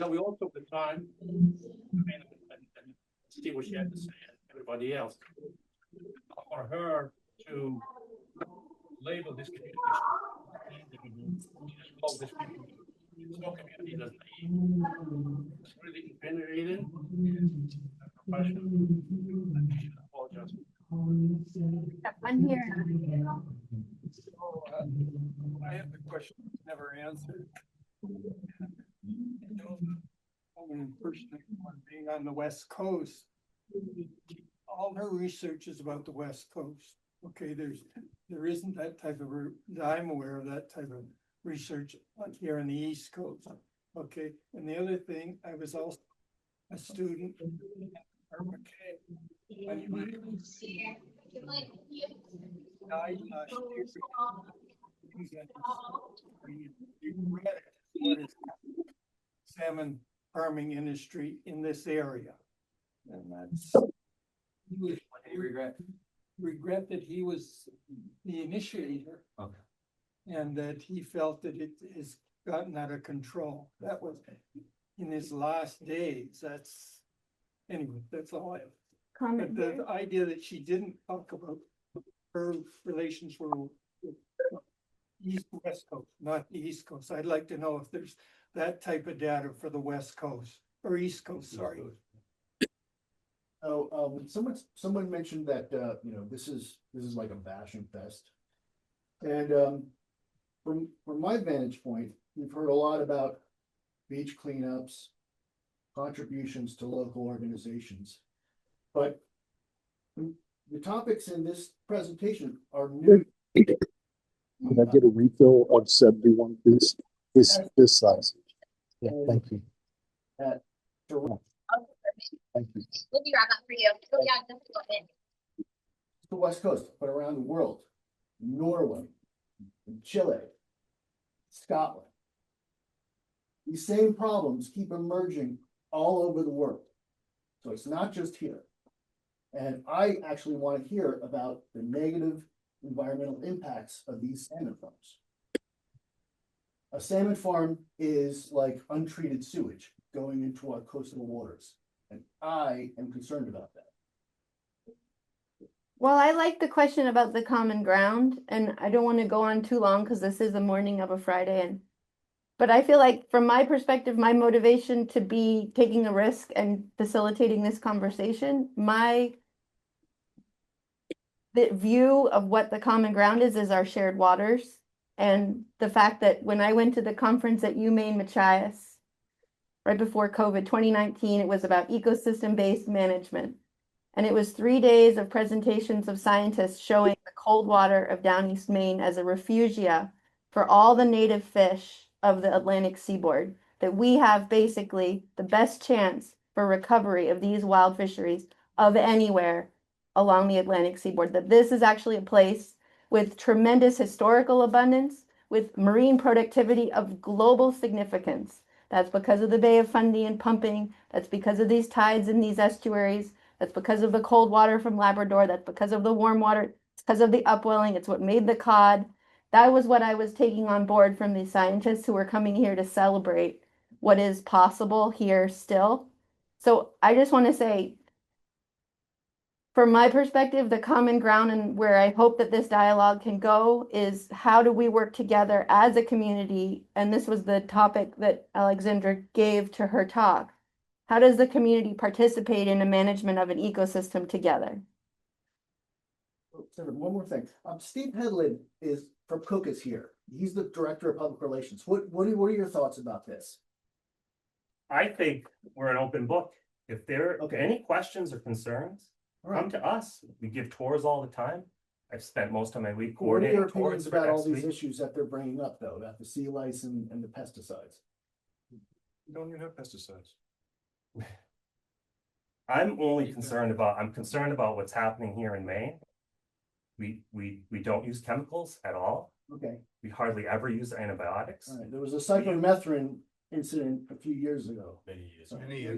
We all took the time and see what she had to say, and everybody else, for her to label this community. Small community doesn't eat. It's really venerated. Professional. I apologize. I'm here. So, I have the question that's never answered. Personally, being on the West Coast, all her research is about the West Coast. Okay, there isn't that type of, I'm aware of that type of research here on the East Coast. Okay, and the other thing, I was also a student died last year. Salmon farming industry in this area, and that's regret that he was the initiator. Okay. And that he felt that it has gotten out of control. That was in his last days. Anyway, that's all I have. Comment But here. the idea that she didn't talk about her relations were East West Coast, not the East Coast. I'd like to know if there's that type of data for the West Coast or East Coast, sorry. Oh, someone mentioned that, this is like a bashing fest. And, from my vantage point, we've heard a lot about beach cleanups, contributions to local organizations. But the topics in this presentation are new. Could I get a refill of 71, please? This size. Yeah, thank you. At Thank you. Let me grab that for you. Oh, yeah, just a little bit. the West Coast, but around the world, Norway, Chile, Scotland. These same problems keep emerging all over the world. So it's not just here. And I actually want to hear about the negative environmental impacts of these salmon farms. A salmon farm is like untreated sewage going into our coastal waters. And I am concerned about that. Well, I like the question about the common ground, and I don't want to go on too long because this is the morning of a Friday. But I feel like from my perspective, my motivation to be taking a risk and facilitating this conversation, the view of what the common ground is our shared waters. And the fact that when I went to the conference at UMaine Machias, right before COVID, 2019, it was about ecosystem-based management. And it was 3 days of presentations of scientists showing the cold water of Downeast, Maine as a refugia for all the native fish of the Atlantic seaboard, that we have basically the best chance for recovery of these wild fisheries of anywhere along the Atlantic seaboard, that this is actually a place with tremendous historical abundance, with marine productivity of global significance. That's because of the Bay of Fundy and pumping. That's because of these tides in these estuaries. That's because of the cold water from Labrador. That's because of the warm water. It's because of the upwelling. It's what made the cod. That was what I was taking on board from these scientists who were coming here to celebrate what is possible here still. So I just want to say, from my perspective, the common ground and where I hope that this dialogue can go is how do we work together as a community? And this was the topic that Alexandra gave to her talk. How does the community participate in the management of an ecosystem together? One more thing. Steve Hedlund is from Cook is here. He's the director of public relations. What are your thoughts about this? I think we're an open book. If there are Okay. any questions or concerns, All right. come to us. We give tours all the time. I've spent most of my week What are your coordinating opinions tours for about all next these week. issues that they're bringing up, though, about the sea lice and the pesticides? We don't even have pesticides. I'm concerned about what's happening here in Maine. We don't use chemicals at all. Okay. We hardly ever use antibiotics. All right. There was a cyclomethrine incident a few years ago. Many years.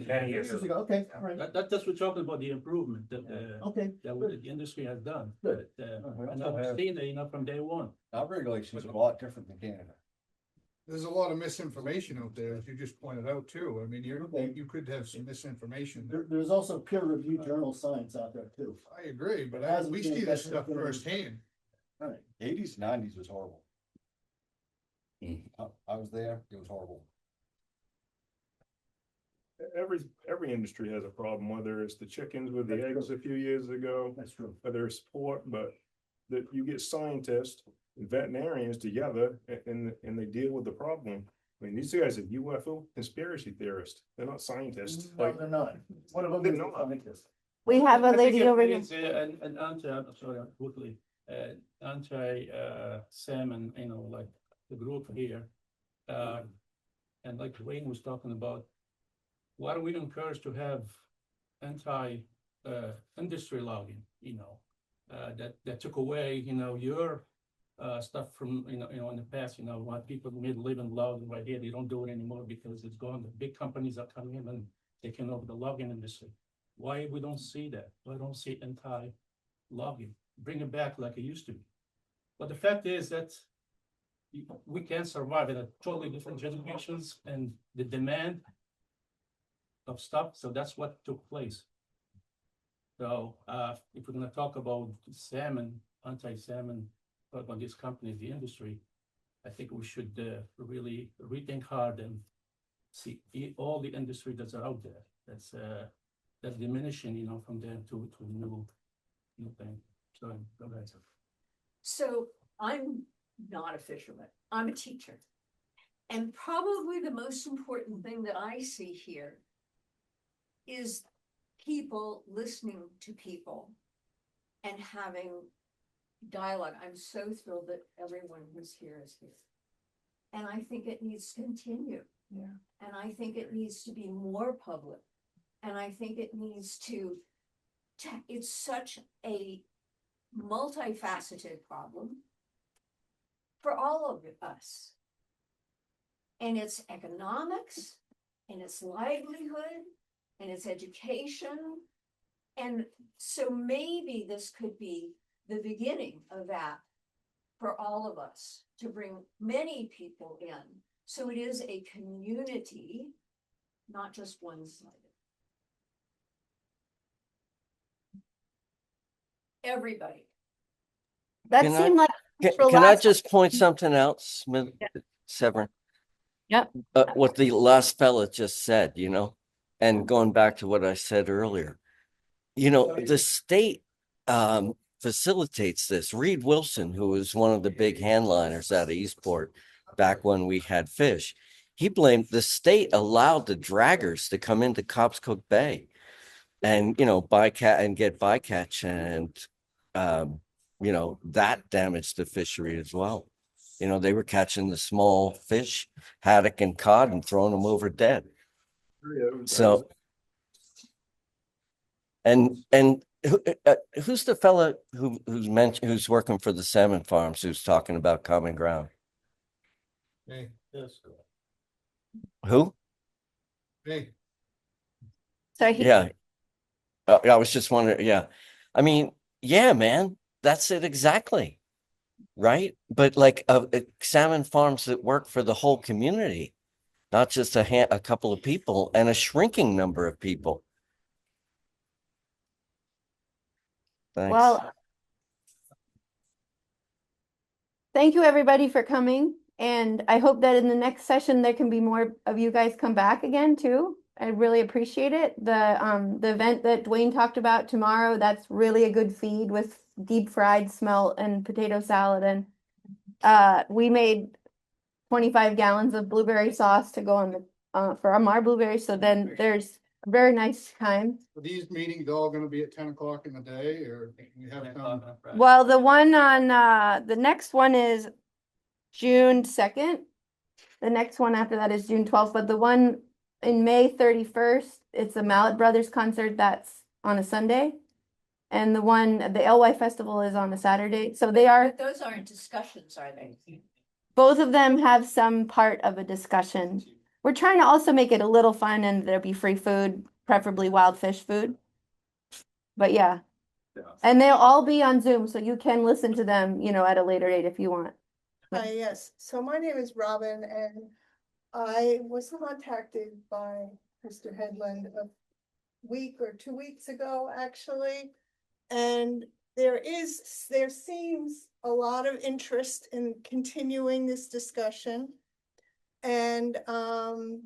Many years ago. Okay. All right. That's we're talking about the improvement that, Okay. the industry has done. Good. But, Uh-huh. and I've seen it, from day one. Our regulations are a lot different than Canada. There's a lot of misinformation out there, as you just pointed out too. I mean, Okay. you could have some misinformation. There's also peer-reviewed journal science out there too. I agree, but Hasn't we been see this tested stuff for- firsthand. All right. 80s, 90s was horrible. I was there, it was horrible. Every industry has a problem, whether it's the chickens with the That's eggs true. a few years ago, That's true. whether it's pork, but that you get scientists and veterinarians together and they deal with the problem. I mean, these guys are UFO conspiracy theorists. They're not scientists. No, Like, they're not. One of them They're is a not. scientist. We have a I think lady it over here. is, an anti salmon, like the group here. And like Wayne was talking about, why do we encourage to have anti industry logging, that took away, your stuff from, in the past, why people made a living logging right here, they don't do it anymore because it's gone. The big companies are coming in and taking over the logging industry. Why we don't see that? Why don't see anti-logging? Bring it back like it used to be. But the fact is that we can survive in a totally different generations and the demand of stuff. So that's what took place. So if we're gonna talk about salmon, anti-salmon, about these companies, the industry, I think we should really rethink hard and see all the industry that's out there. That's diminishing, from there to new thing. So go ahead. So I'm not a fisherman, I'm a teacher. And probably the most important thing that I see here is people listening to people and having dialogue. I'm so thrilled that everyone who's here is here. And I think it needs to continue. Yeah. And I think it needs to be more public. And I think it needs to, it's such a multifaceted problem for all of us. And it's economics, and it's livelihood, and it's education. And so maybe this could be the beginning of that for all of us, to bring many people in. So it is a community, not just one-sided. Everybody. That Can I- seemed like Can I just point something out, Smith, Severn? Yep. What the last fella just said, and going back to what I said earlier, the state facilitates this. Reed Wilson, who was one of the big handliners out of Eastport back when we had fish, he blamed the state allowed the draggers to come into Cobscook Bay and, you know, get bycatch, and you know, that damaged the fishery as well. You know, they were catching the small fish, haddock and cod, and throwing them over dead. So, and who's the fella who's working for the salmon farms who's talking about common ground? Hey, Who? hey, So Yeah. I was just wondering. Yeah. I mean, yeah, man, that's it exactly. Right. But like salmon farms that work for the whole community, not just a couple of people, and a shrinking number of people. Thanks. Well, thank you everybody for coming. And I hope that in the next session, there can be more of you guys come back again too. I really appreciate it. The event that Dwayne talked about tomorrow, that's really a good feed with deep fried smelt and potato salad. And we made 25 gallons of blueberry sauce to go on the for our blueberries. So then there's a very nice time. are these meetings all gonna be at 10 o'clock in the day, or we have some? Well, the one on the next one is June 2nd. The next one after that is June 12th, but the one in May 31st, it's a Mallet Brothers concert that's on a Sunday. And the one, the LY Festival is on a Saturday. So they are, But those aren't discussions, are they? both of them have some part of a discussion. We're trying to also make it a little fun, and there'll be free food, preferably wild fish food. But yeah. And they'll all be on Zoom, so you can listen to them, you know, at a later date if you want. Hi, yes. So my name is Robin, and I was contacted by Mr. Headland a week or 2 weeks ago, actually. And there seems a lot of interest in continuing this discussion. And the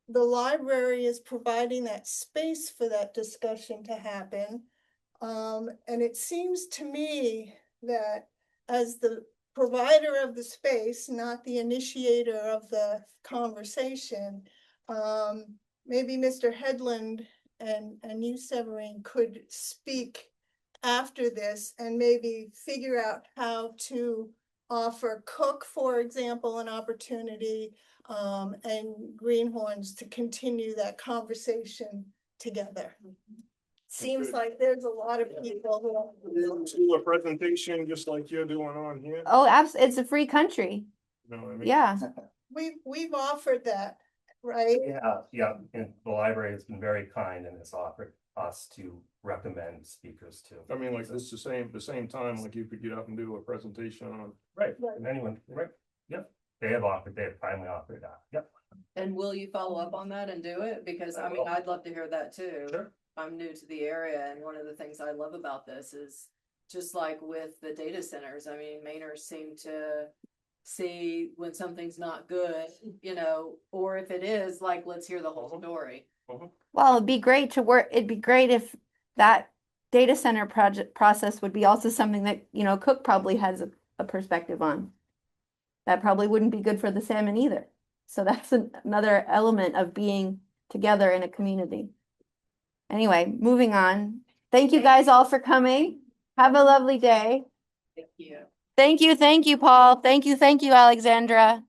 library is providing that space for that discussion to happen. And it seems to me that as the provider of the space, not the initiator of the conversation, maybe Mr. Headland and you, Severine, could speak after this and maybe figure out how to offer Cook, for example, an opportunity, and Greenhorns to continue that conversation together. Seems like there's a lot of people who Do a presentation just like you're doing on here. Oh, it's a free country. You know what I mean? Yeah. we've offered that, right? Yeah, and the library has been very kind and has offered us to recommend speakers to. I mean, like this the same time, like you could get up and do a presentation on. Right, and anyone, right, yep, they have kindly offered that, yep. And will you follow up on that and do it? Because I mean, I'd love to hear that too. Sure. I'm new to the area, and one of the things I love about this is just like with the data centers, I mean, Mainers seem to see when something's not good, you know, or if it is, like, let's hear the whole story. Well, it'd be great to work. It'd be great if that data center process would be also something that, you know, Cook probably has a perspective on. That probably wouldn't be good for the salmon either. So that's another element of being together in a community. Anyway, moving on. Thank you guys all for coming. Have a lovely day. Thank you. Thank you, Paul. Thank you, Alexandra.